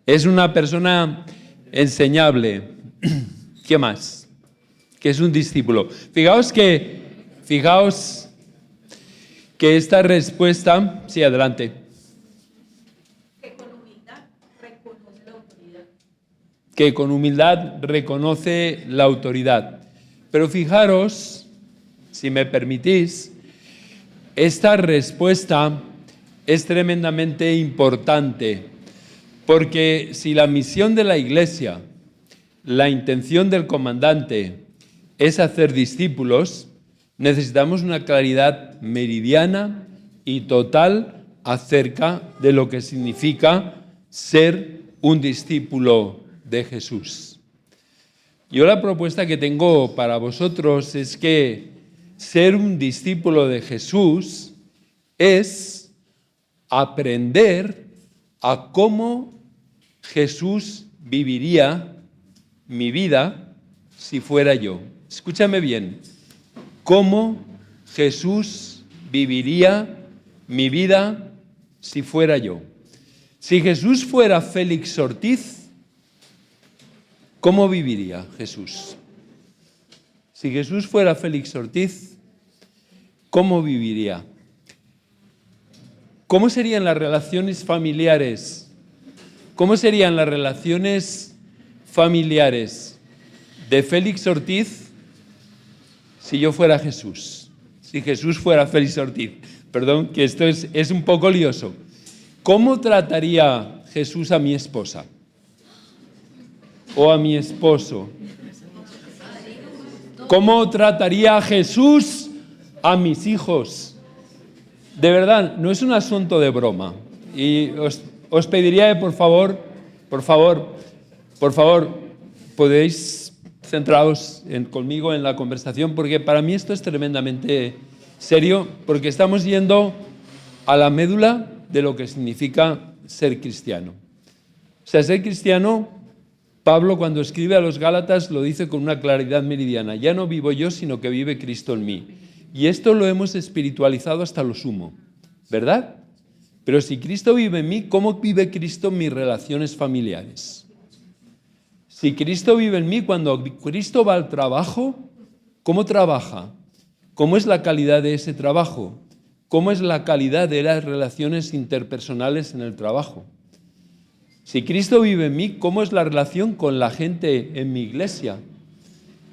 Es una persona enseñable. ¿Qué más? ¿Qué es un discípulo? Fijaos que esta respuesta... Sí, adelante. Que con humildad reconoce la autoridad. Pero fijaros, si me permitís, esta respuesta es tremendamente importante, porque si la misión de la Iglesia, la intención del comandante es hacer discípulos, necesitamos una claridad meridiana y total acerca de lo que significa ser un discípulo de Jesús. Yo la propuesta que tengo para vosotros es que ser un discípulo de Jesús es aprender a cómo Jesús viviría mi vida si fuera yo. Escúchame bien. ¿Cómo Jesús viviría mi vida si fuera yo? Si Jesús fuera Félix Ortiz, ¿cómo viviría Jesús? Si Jesús fuera Félix Ortiz, ¿cómo viviría? ¿Cómo serían las relaciones familiares? ¿Cómo serían las relaciones familiares de Félix Ortiz si yo fuera Jesús? Si Jesús fuera Félix Ortiz. Perdón, que esto es un poco lioso. ¿Cómo trataría Jesús a mi esposa? ¿O a mi esposo? ¿Cómo trataría Jesús a mis hijos? De verdad, no es un asunto de broma. Y os pediría, por favor, podéis centraros conmigo en la conversación, porque para mí esto es tremendamente serio, porque estamos yendo a la médula de lo que significa ser cristiano. O sea, ser cristiano, Pablo cuando escribe a los Gálatas lo dice con una claridad meridiana. Ya no vivo yo, sino que vive Cristo en mí. Y esto lo hemos espiritualizado hasta lo sumo, ¿verdad? Pero si Cristo vive en mí, ¿cómo vive Cristo en mis relaciones familiares? Si Cristo vive en mí, cuando Cristo va al trabajo, ¿cómo trabaja? ¿Cómo es la calidad de ese trabajo? ¿Cómo es la calidad de las relaciones interpersonales en el trabajo? Si Cristo vive en mí, ¿cómo es la relación con la gente en mi iglesia?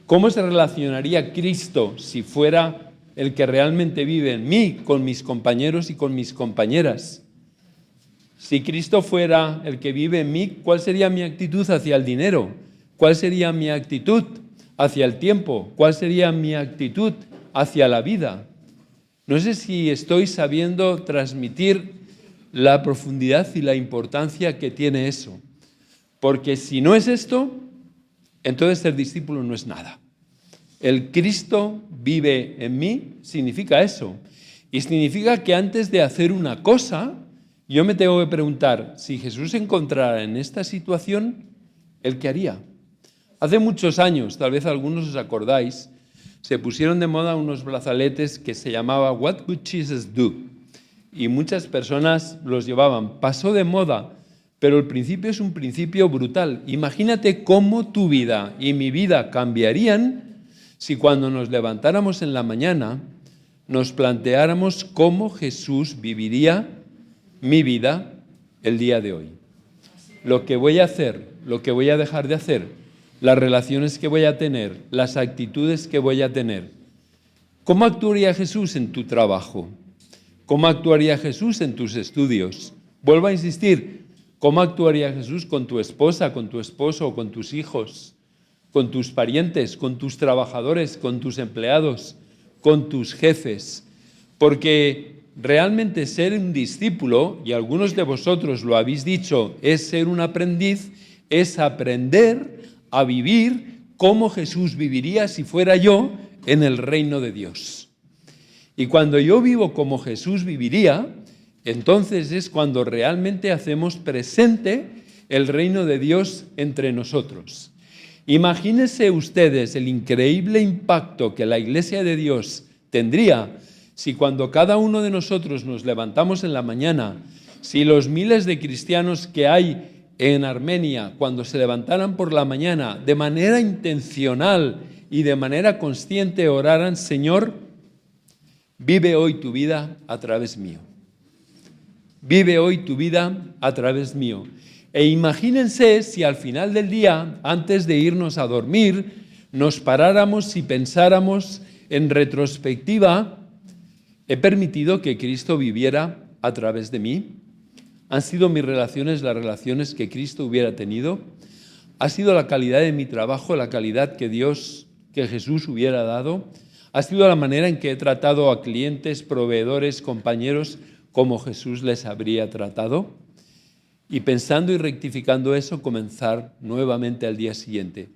¿Cómo se relacionaría Cristo si fuera el que realmente vive en mí con mis compañeros y con mis compañeras? Si Cristo fuera el que vive en mí, ¿cuál sería mi actitud hacia el dinero? ¿Cuál sería mi actitud hacia el tiempo? ¿Cuál sería mi actitud hacia la vida? No sé si estoy sabiendo transmitir la profundidad y la importancia que tiene eso. Porque si no es esto, entonces ser discípulo no es nada. El Cristo vive en mí significa eso. Y significa que antes de hacer una cosa, yo me tengo que preguntar, si Jesús se encontrara en esta situación, ¿él qué haría? Hace muchos años, tal vez algunos os acordáis, se pusieron de moda unos brazaletes que se llamaba What Would Jesus Do? Y muchas personas los llevaban. Pasó de moda pero el principio es un principio brutal. Imagínate cómo tu vida y mi vida cambiarían si cuando nos levantáramos en la mañana nos planteáramos cómo Jesús viviría mi vida el día de hoy. Lo que voy a hacer, lo que voy a dejar de hacer, las relaciones que voy a tener, las actitudes que voy a tener. ¿Cómo actuaría Jesús en tu trabajo? ¿Cómo actuaría Jesús en tus estudios? Vuelvo a insistir, ¿cómo actuaría Jesús con tu esposa, con tu esposo, con tus hijos, con tus parientes, con tus trabajadores, con tus empleados, con tus jefes? Porque realmente ser un discípulo, y algunos de vosotros lo habéis dicho, es ser un aprendiz, es aprender a vivir como Jesús viviría si fuera yo en el reino de Dios. Y cuando yo vivo como Jesús viviría, entonces es cuando realmente hacemos presente el reino de Dios entre nosotros. Imagínense ustedes el increíble impacto que la Iglesia de Dios tendría si cuando cada uno de nosotros nos levantamos en la mañana, si los miles de cristianos que hay en Armenia, cuando se levantaran por la mañana, de manera intencional y de manera consciente oraran: Señor, vive hoy tu vida a través mío. Vive hoy tu vida a través mío. E imagínense si al final del día, antes de irnos a dormir, nos paráramos y pensáramos en retrospectiva: ¿he permitido que Cristo viviera a través de mí? ¿Han sido mis relaciones las relaciones que Cristo hubiera tenido? ¿Ha sido la calidad de mi trabajo, la calidad que Jesús hubiera dado? ¿Ha sido la manera en que he tratado a clientes, proveedores, compañeros, como Jesús les habría tratado? Y pensando y rectificando eso, comenzar nuevamente al día siguiente.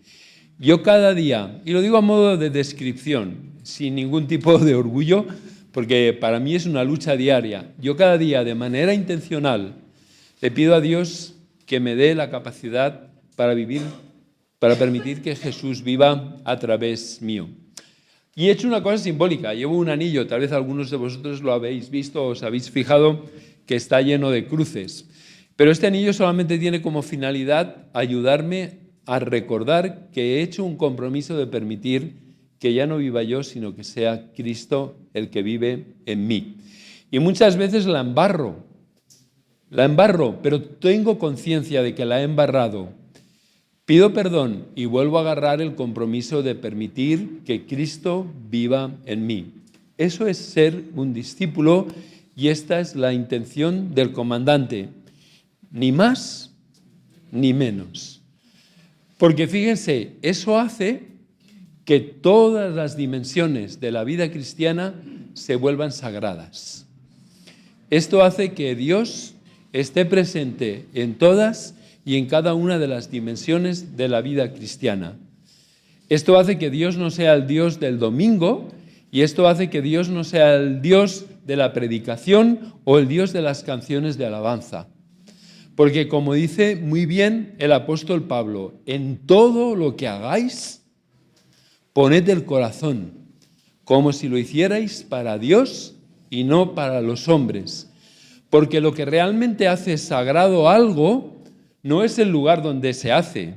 Yo cada día, y lo digo a modo de descripción, sin ningún tipo de orgullo, porque para mí es una lucha diaria. Yo cada día, de manera intencional, le pido a Dios que me dé la capacidad para vivir, para permitir que Jesús viva a través mío. Y he hecho una cosa simbólica. Llevo un anillo, tal vez algunos de vosotros lo habéis visto, os habéis fijado que está lleno de cruces. Pero este anillo solamente tiene como finalidad ayudarme a recordar que he hecho un compromiso de permitir que ya no viva yo, sino que sea Cristo el que vive en mí. Y muchas veces la embarro, pero tengo conciencia de que la he embarrado. Pido perdón y vuelvo a agarrar el compromiso de permitir que Cristo viva en mí. Eso es ser un discípulo y esta es la intención del comandante. Ni más ni menos. Porque fíjense, eso hace que todas las dimensiones de la vida cristiana se vuelvan sagradas. Esto hace que Dios esté presente en todas y en cada una de las dimensiones de la vida cristiana. Esto hace que Dios no sea el Dios del domingo y esto hace que Dios no sea el Dios de la predicación o el Dios de las canciones de alabanza. Porque como dice muy bien el apóstol Pablo, en todo lo que hagáis, poned el corazón, como si lo hicierais para Dios y no para los hombres. Porque lo que realmente hace sagrado algo no es el lugar donde se hace,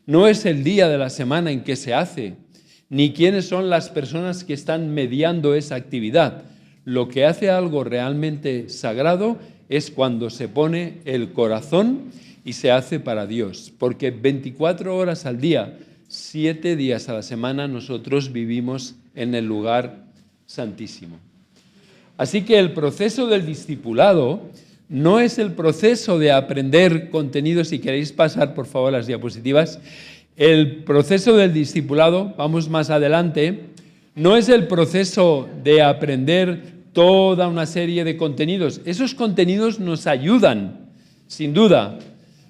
no es el día de la semana en que se hace, ni quiénes son las personas que están mediando esa actividad. Lo que hace algo realmente sagrado es cuando se pone el corazón y se hace para Dios. Porque 24 horas al día, 7 días a la semana, nosotros vivimos en el lugar santísimo. Así que el proceso del discipulado no es el proceso de aprender contenido. Si queréis pasar, por favor, las diapositivas. El proceso del discipulado, vamos más adelante, no es el proceso de aprender toda una serie de contenidos. Esos contenidos nos ayudan, sin duda,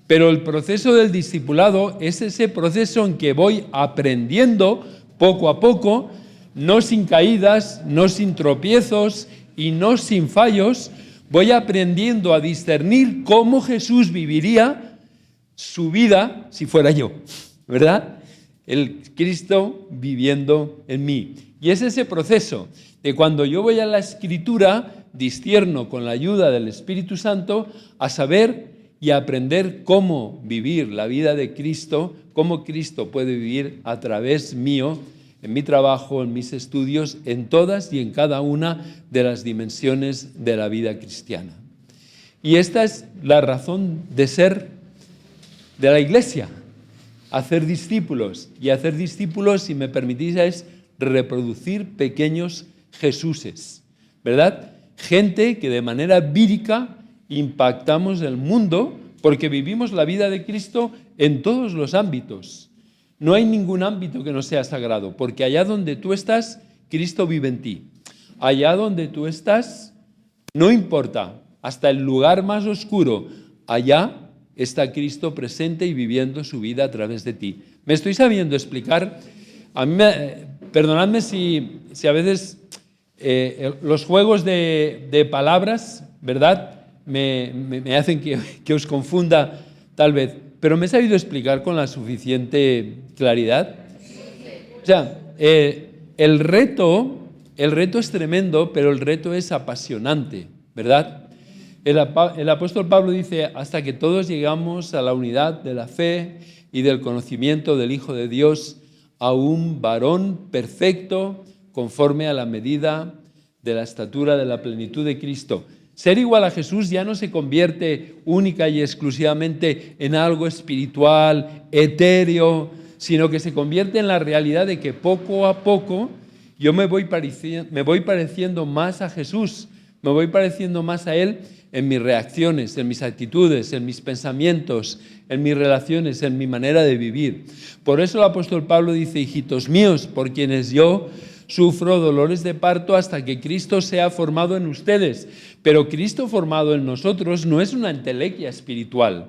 pero el proceso del discipulado es ese proceso en que voy aprendiendo poco a poco, no sin caídas, no sin tropiezos y no sin fallos. Voy aprendiendo a discernir cómo Jesús viviría su vida si fuera yo, ¿verdad? El Cristo viviendo en mí. Y es ese proceso de cuando yo voy a la Escritura, discierno con la ayuda del Espíritu Santo a saber y aprender cómo vivir la vida de Cristo, cómo Cristo puede vivir a través mío, en mi trabajo, en mis estudios, en todas y en cada una de las dimensiones de la vida cristiana. Y esta es la razón de ser de la Iglesia, hacer discípulos. Y hacer discípulos, si me permitís, es reproducir pequeños Jesuses, ¿verdad? Gente que de manera vírica impactamos el mundo porque vivimos la vida de Cristo en todos los ámbitos. No hay ningún ámbito que no sea sagrado, porque allá donde tú estás, Cristo vive en ti. Allá donde tú estás, no importa, hasta el lugar más oscuro, allá está Cristo presente y viviendo su vida a través de ti. ¿Me estoy sabiendo explicar? A mí perdonadme si a veces los juegos de palabras, ¿verdad?, me hacen que os confunda tal vez, pero me he sabido explicar con la suficiente claridad. O sea, el reto es tremendo, pero el reto es apasionante, ¿verdad? El apóstol Pablo dice, hasta que todos llegamos a la unidad de la fe y del conocimiento del Hijo de Dios, a un varón perfecto, conforme a la medida de la estatura de la plenitud de Cristo. Ser igual a Jesús ya no se convierte única y exclusivamente en algo espiritual, etéreo, sino que se convierte en la realidad de que poco a poco yo me voy pareciendo más a Jesús, me voy pareciendo más a Él en mis reacciones, en mis actitudes, en mis pensamientos, en mis relaciones, en mi manera de vivir. Por eso el apóstol Pablo dice, hijitos míos, por quienes yo sufro dolores de parto hasta que Cristo sea formado en ustedes. Pero Cristo formado en nosotros no es una entelequia espiritual,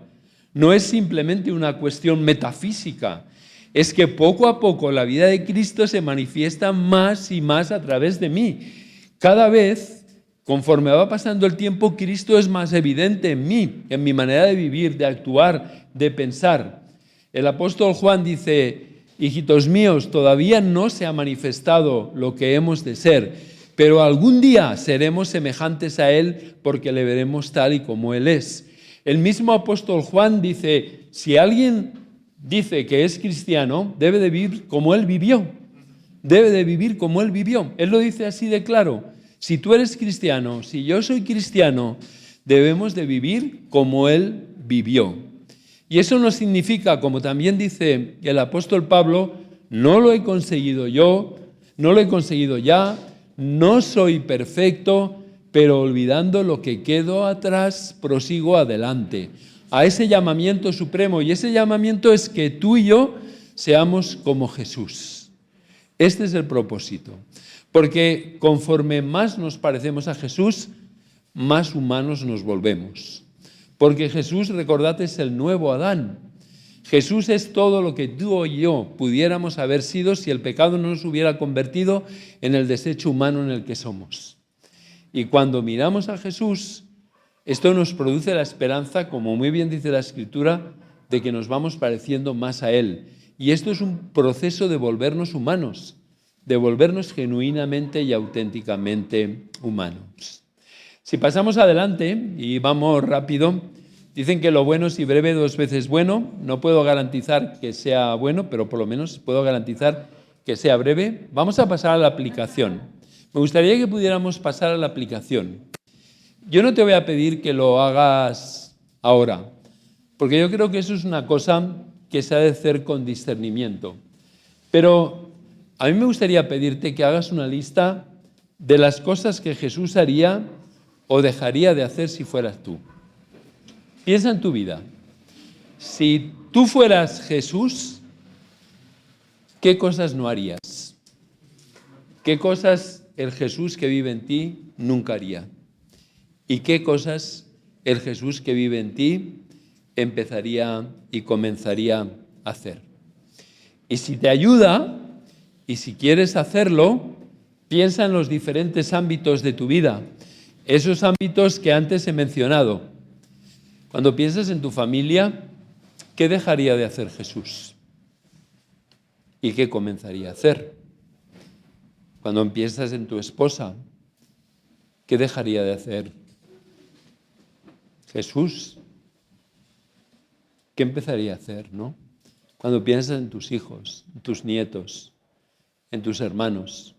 no es simplemente una cuestión metafísica. Es que poco a poco la vida de Cristo se manifiesta más y más a través de mí. Cada vez, conforme va pasando el tiempo, Cristo es más evidente en mí, en mi manera de vivir, de actuar, de pensar. El apóstol Juan dice, hijitos míos, todavía no se ha manifestado lo que hemos de ser, pero algún día seremos semejantes a Él porque le veremos tal y como Él es. El mismo apóstol Juan dice, si alguien dice que es cristiano, debe de vivir como Él vivió. Debe de vivir como Él vivió. Él lo dice así de claro. Si tú eres cristiano, si yo soy cristiano, debemos de vivir como Él vivió. Y eso no significa, como también dice el apóstol Pablo, no lo he conseguido yo, no lo he conseguido ya, no soy perfecto, pero olvidando lo que quedó atrás, prosigo adelante. A ese llamamiento supremo, y ese llamamiento es que tú y yo seamos como Jesús. Este es el propósito, porque conforme más nos parecemos a Jesús, más humanos nos volvemos. Porque Jesús, recordad, es el nuevo Adán. Jesús es todo lo que tú y yo pudiéramos haber sido si el pecado no nos hubiera convertido en el desecho humano en el que somos. Y cuando miramos a Jesús, esto nos produce la esperanza, como muy bien dice la Escritura, de que nos vamos pareciendo más a Él. Y esto es un proceso de volvernos humanos, de volvernos genuinamente y auténticamente humanos. Si pasamos adelante y vamos rápido, dicen que lo bueno si breve 2 veces bueno. No puedo garantizar que sea bueno, pero por lo menos puedo garantizar que sea breve. Vamos a pasar a la aplicación. Me gustaría que pudiéramos pasar a la aplicación. Yo no te voy a pedir que lo hagas ahora, porque yo creo que eso es una cosa que se ha de hacer con discernimiento. Pero a mí me gustaría pedirte que hagas una lista de las cosas que Jesús haría o dejaría de hacer si fueras tú. Piensa en tu vida. Si tú fueras Jesús, ¿qué cosas no harías? ¿Qué cosas el Jesús que vive en ti nunca haría? ¿Y qué cosas el Jesús que vive en ti empezaría y comenzaría a hacer? Y si te ayuda, y si quieres hacerlo, piensa en los diferentes ámbitos de tu vida. Esos ámbitos que antes he mencionado. Cuando piensas en tu familia, ¿qué dejaría de hacer Jesús? ¿Y qué comenzaría a hacer? Cuando piensas en tu esposa, ¿qué dejaría de hacer Jesús? ¿qué empezaría a hacer, no? Cuando piensas en tus hijos, en tus nietos, en tus hermanos,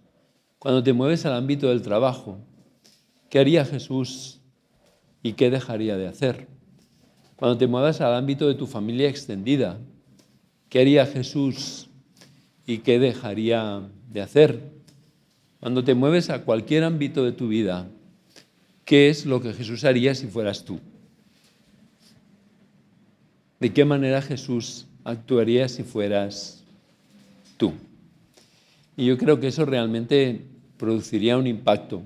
cuando te mueves al ámbito del trabajo, ¿qué haría Jesús y qué dejaría de hacer? Cuando te muevas al ámbito de tu familia extendida, ¿qué haría Jesús y qué dejaría de hacer? Cuando te mueves a cualquier ámbito de tu vida, ¿qué es lo que Jesús haría si fueras tú? ¿De qué manera Jesús actuaría si fueras tú? Y yo creo que eso realmente produciría un impacto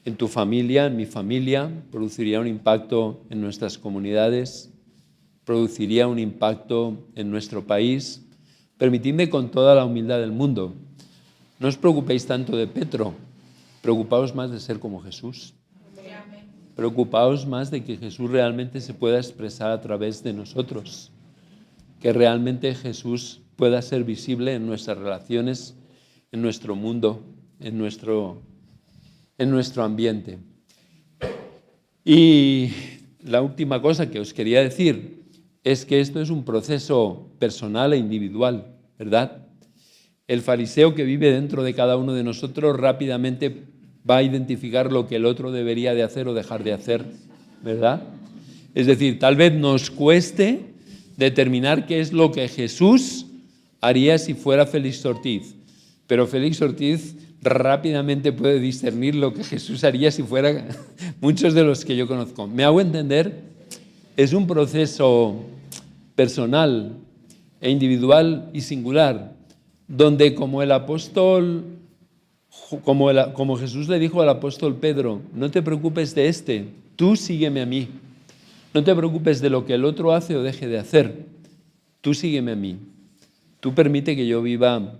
en tu familia, en mi familia, produciría un impacto en nuestras comunidades, produciría un impacto en nuestro país. Permitidme con toda la humildad del mundo, no os preocupéis tanto de Petro, preocupaos más de ser como Jesús. Preocupaos más de que Jesús realmente se pueda expresar a través de nosotros, que realmente Jesús pueda ser visible en nuestras relaciones, en nuestro mundo, en nuestro ambiente. Y la última cosa que os quería decir es que esto es un proceso personal e individual, ¿verdad? El fariseo que vive dentro de cada uno de nosotros rápidamente va a identificar lo que el otro debería de hacer o dejar de hacer, ¿verdad? Es decir, tal vez nos cueste determinar qué es lo que Jesús haría si fuera Félix Ortiz, pero Félix Ortiz rápidamente puede discernir lo que Jesús haría si fuera muchos de los que yo conozco. ¿Me hago entender? Es un proceso personal e individual y singular, donde como Jesús le dijo al apóstol Pedro, no te preocupes de tú sígueme a mí. No te preocupes de lo que el otro hace o deje de hacer. Tú sígueme a mí. Tú permite que yo viva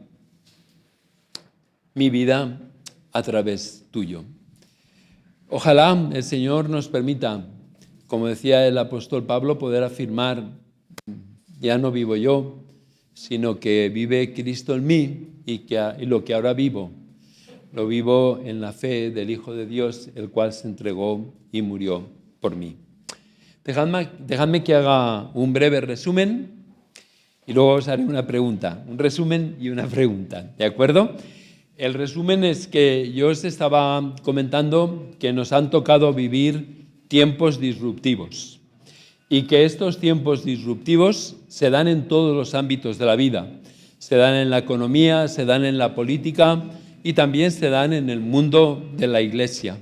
mi vida a través tuyo. Ojalá el Señor nos permita, como decía el apóstol Pablo, poder afirmar, ya no vivo yo, sino que vive Cristo en mí y lo que ahora vivo, lo vivo en la fe del Hijo de Dios, el cual se entregó y murió por mí. Dejadme que haga un breve resumen y luego os haré una pregunta, un resumen y una pregunta, ¿de acuerdo? El resumen es que yo os estaba comentando que nos han tocado vivir tiempos disruptivos y que estos tiempos disruptivos se dan en todos los ámbitos de la vida. Se dan en la economía, se dan en la política y también se dan en el mundo de la Iglesia.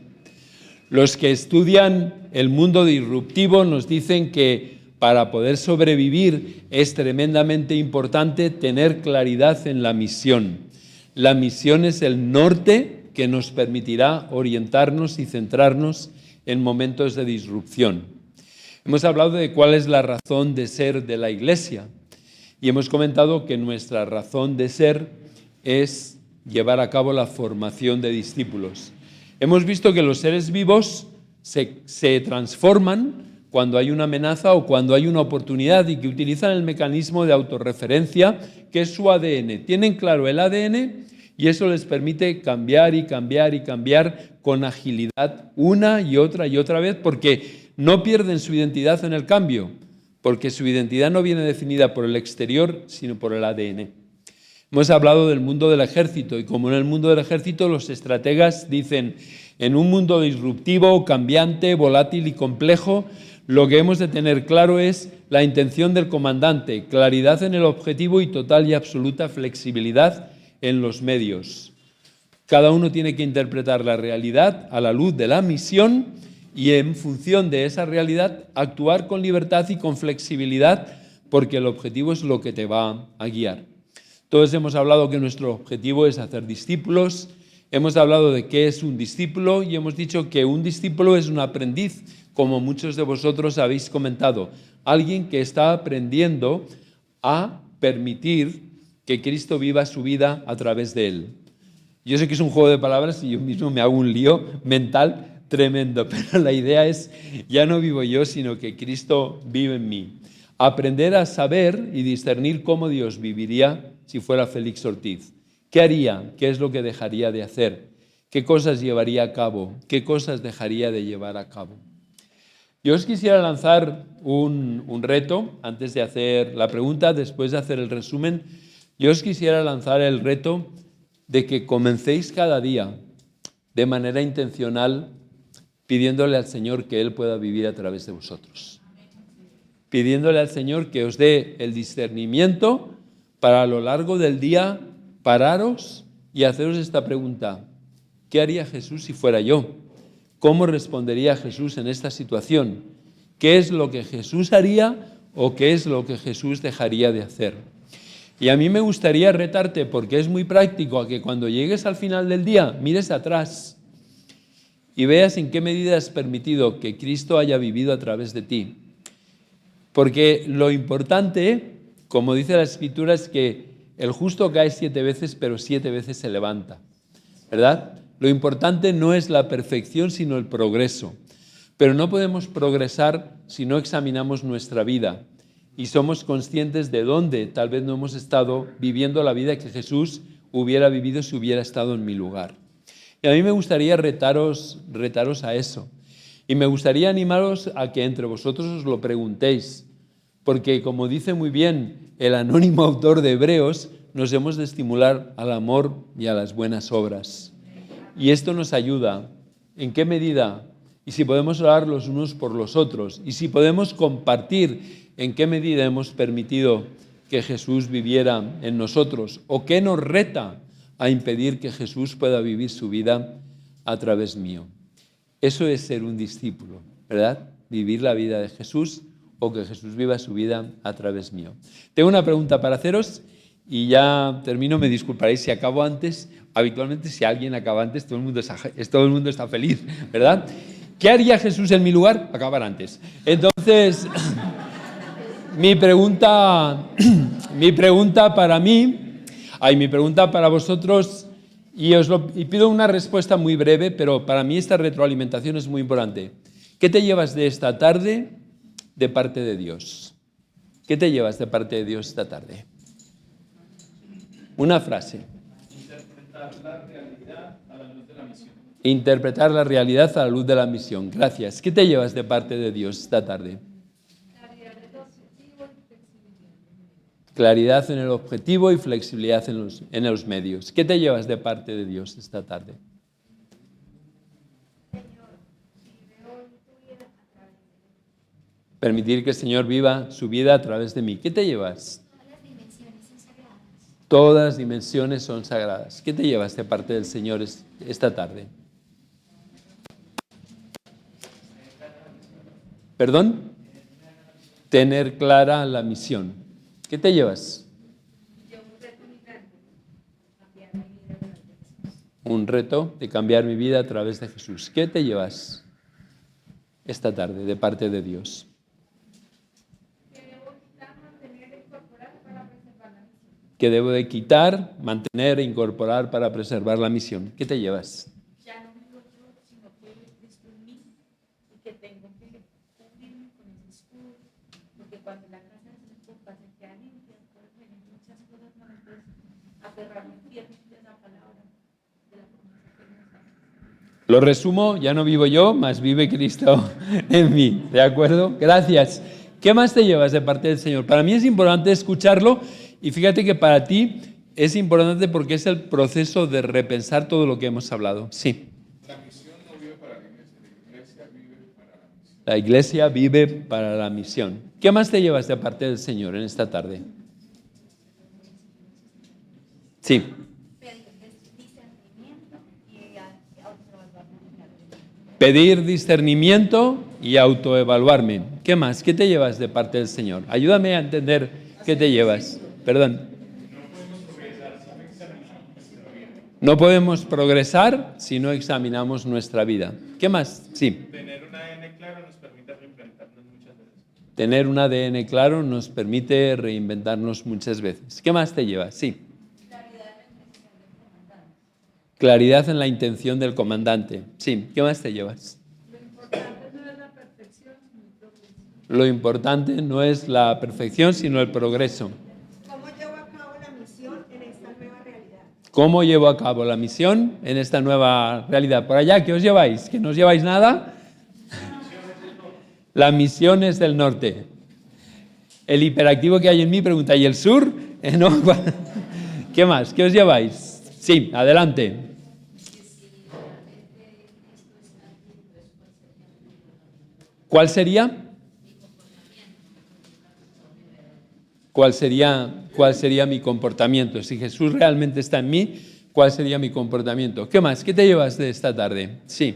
Los que estudian el mundo disruptivo nos dicen que para poder sobrevivir es tremendamente importante tener claridad en la misión. La misión es el norte que nos permitirá orientarnos y centrarnos en momentos de disrupción. Hemos hablado de cuál es la razón de ser de la Iglesia y hemos comentado que nuestra razón de ser es llevar a cabo la formación de discípulos. Hemos visto que los seres vivos se transforman cuando hay una amenaza o cuando hay una oportunidad y que utilizan el mecanismo de autorreferencia que es su ADN. Tienen claro el ADN y eso les permite cambiar y cambiar y cambiar con agilidad una y otra vez porque no pierden su identidad en el cambio, porque su identidad no viene definida por el exterior, sino por el ADN. Hemos hablado del mundo del ejército y como en el mundo del ejército los estrategas dicen en un mundo disruptivo, cambiante, volátil y complejo, lo que hemos de tener claro es la intención del comandante, claridad en el objetivo y total y absoluta flexibilidad en los medios. Cada uno tiene que interpretar la realidad a la luz de la misión y en función de esa realidad actuar con libertad y con flexibilidad porque el objetivo es lo que te va a guiar. Todos hemos hablado que nuestro objetivo es hacer discípulos, hemos hablado de qué es un discípulo y hemos dicho que un discípulo es un aprendiz, como muchos de vosotros habéis comentado, alguien que está aprendiendo a permitir que Cristo viva su vida a través de él. Yo sé que es un juego de palabras y yo mismo me hago un lío mental tremendo, pero la idea es, ya no vivo yo, sino que Cristo vive en mí. Aprender a saber y discernir cómo Dios viviría si fuera Félix Ortiz. ¿Qué haría? ¿Qué es lo que dejaría de hacer? ¿Qué cosas llevaría a cabo? ¿Qué cosas dejaría de llevar a cabo? Yo os quisiera lanzar un reto antes de hacer la pregunta, después de hacer el resumen. Yo os quisiera lanzar el reto de que comencéis cada día de manera intencional pidiéndole al Señor que Él pueda vivir a través de vosotros. Pidiéndole al Señor que os dé el discernimiento para a lo largo del día pararos y haceros esta pregunta: ¿qué haría Jesús si fuera yo? ¿Cómo respondería Jesús en esta situación? ¿Qué es lo que Jesús haría o qué es lo que Jesús dejaría de hacer? Y a mí me gustaría retarte, porque es muy práctico, a que cuando llegues al final del día mires atrás y veas en qué medida has permitido que Cristo haya vivido a través de ti. Porque lo importante, como dice la Escritura, es que el justo cae 7 veces, pero 7 veces se levanta, ¿verdad? Lo importante no es la perfección, sino el progreso. Pero no podemos progresar si no examinamos nuestra vida y somos conscientes de dónde tal vez no hemos estado viviendo la vida que Jesús hubiera vivido si hubiera estado en mi lugar. Y a mí me gustaría retaros a eso. Y me gustaría animaros a que entre vosotros os lo preguntéis. Porque, como dice muy bien el anónimo autor de Hebreos, nos hemos de estimular al amor y a las buenas obras. Y esto nos ayuda. ¿En qué medida? Y si podemos orar los unos por los otros. Y si podemos compartir en qué medida hemos permitido que Jesús viviera en nosotros. O qué nos reta a impedir que Jesús pueda vivir su vida a través mío. Eso es ser un discípulo, ¿verdad? Vivir la vida de Jesús o que Jesús viva su vida a través mío. Tengo una pregunta para haceros y ya termino. Me disculparéis si acabo antes. Habitualmente, si alguien acaba antes, todo el mundo está feliz, ¿verdad? ¿Qué haría Jesús en mi lugar? Acabar antes. Entonces, mi pregunta para vosotros, y pido una respuesta muy breve, pero para mí esta retroalimentación es muy importante. ¿Qué te llevas de esta tarde de parte de Dios? ¿Qué te llevas de parte de Dios esta tarde? Una frase. Interpretar la realidad a la luz de la misión. Interpretar la realidad a la luz de la misión. Gracias. ¿Qué te llevas de parte de Dios esta tarde? Claridad en el objetivo y flexibilidad en los medios. ¿Qué te llevas de parte de Dios esta tarde? Permitir que el Señor viva su vida a través de mí. ¿Qué te llevas? Todas las dimensiones son sagradas. ¿Qué te llevas de parte del Señor esta tarde? ¿Perdón? Tener clara la misión. ¿Qué te llevas? Un reto de cambiar mi vida a través de Jesús. ¿Qué te llevas esta tarde de parte de Dios? Que debo de quitar, mantener e incorporar para preservar la misión. ¿Qué te llevas? Ya no vivo yo, sino que Cristo en mí, y que tengo que cubrirme con ese escudo, porque cuando la casa de mi copa se queda limpia, puede venir muchas cosas malas, aferrarme fielmente a la palabra de la promesa que nos hace. Lo resumo, ya no vivo yo, más vive Cristo en mí. ¿De acuerdo? Gracias. ¿Qué más te llevas de parte del Señor? Para mí es importante escucharlo. Y fíjate que para ti es importante porque es el proceso de repensar todo lo que hemos hablado. Sí. La misión no vive para la iglesia vive para la misión. La iglesia vive para la misión. ¿Qué más te llevas de parte del Señor en esta tarde? Sí. Pedir discernimiento y autoevaluarme. ¿Qué más? ¿Qué te llevas de parte del Señor? Ayúdame a entender qué te llevas. Perdón. No podemos progresar si no examinamos nuestra vida. ¿Qué más? Sí. Tener un ADN claro nos permite reinventarnos muchas veces. Tener un ADN claro nos permite reinventarnos muchas veces. ¿Qué más te llevas? Sí. Claridad en la intención del comandante. Sí. ¿Qué más te llevas? Lo importante no es la perfección, sino el progreso. ¿Cómo llevo a cabo la misión en esta nueva realidad? ¿Cómo llevo a cabo la misión en esta nueva realidad? Por allá, ¿qué os lleváis? ¿Que no os lleváis nada? La misión es del norte. El hiperactivo que hay en mí pregunta, ¿y el sur? No. ¿Qué más? ¿Qué os lleváis? Sí, adelante. ¿Cuál sería? ¿Cuál sería mi comportamiento? Si Jesús realmente está en mí, ¿cuál sería mi comportamiento? ¿Qué más? ¿Qué te llevas de esta tarde? Sí.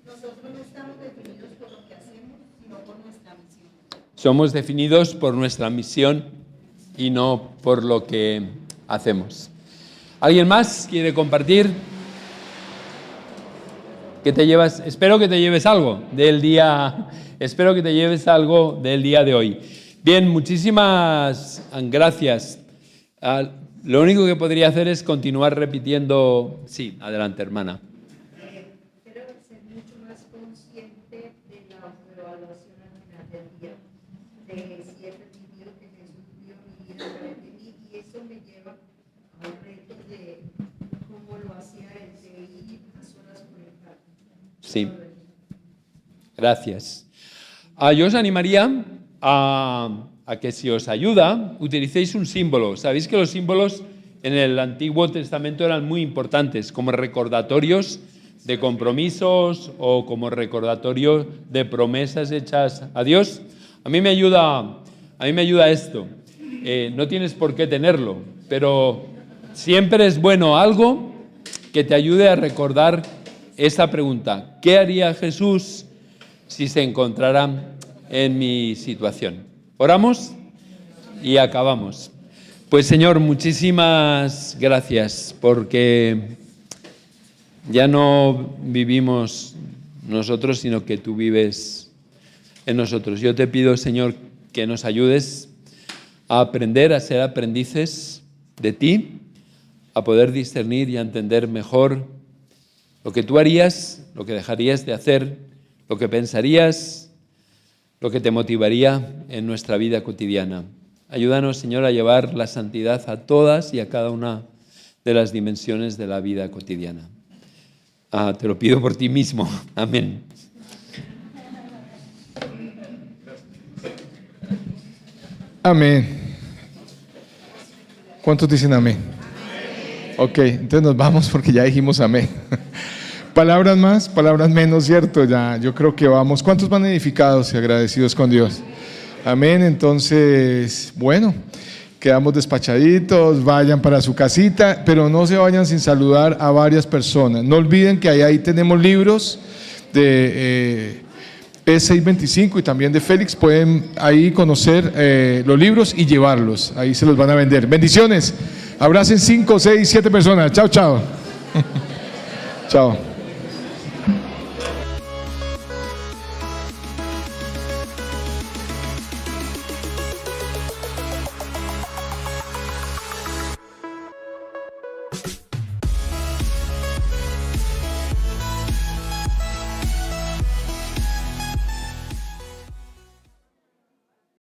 Nosotros no estamos definidos por lo que hacemos, sino por nuestra misión. Somos definidos por nuestra misión y no por lo que hacemos. ¿Alguien más quiere compartir? ¿Qué te llevas? Espero que te lleves algo del día. Espero que te lleves algo del día de hoy. Bien, muchísimas gracias. Lo único que podría hacer es continuar repitiendo. Sí, adelante, hermana. Quiero ser mucho más consciente de la autoevaluación al final del día, de si he permitido que Jesús viva mi vida a través de mí, y eso me lleva al reto de cómo lo hacía él, de ir a solas por el campo. Sí. Gracias. Yo os animaría a que, si os ayuda, utilicéis un símbolo. Sabéis que los símbolos en el Antiguo Testamento eran muy importantes, como recordatorios de compromisos o como recordatorio de promesas hechas a Dios. A mí me ayuda esto. No tienes por qué tenerlo, pero siempre es bueno algo que te ayude a recordar esta pregunta: ¿qué haría Jesús si se encontrara en mi situación? Oramos y acabamos. Pues Señor, muchísimas gracias, porque ya no vivimos nosotros, sino que tú vives en nosotros. Yo te pido, Señor, que nos ayudes a aprender, a ser aprendices de ti, a poder discernir y a entender mejor lo que tú harías, lo que dejarías de hacer, lo que pensarías, lo que te motivaría en nuestra vida cotidiana. Ayúdanos, Señor, a llevar la santidad a todas y a cada una de las dimensiones de la vida cotidiana. Te lo pido por ti mismo. Amén. Amén. ¿Cuántos dicen amén? Ok, entonces nos vamos porque ya dijimos amén. Palabras más, palabras menos, ¿cierto? Ya, yo creo que vamos. ¿Cuántos van edificados y agradecidos con Dios? Amén. Entonces, bueno, quedamos despachaditos, vayan para su casita, pero no se vayan sin saludar a varias personas. No olviden que ahí tenemos libros de P625 y también de Félix. Pueden ahí conocer los libros y llevarlos. Ahí se los van a vender. Bendiciones. Abracen 5, 6, 7 personas. Chao, chao. Chao.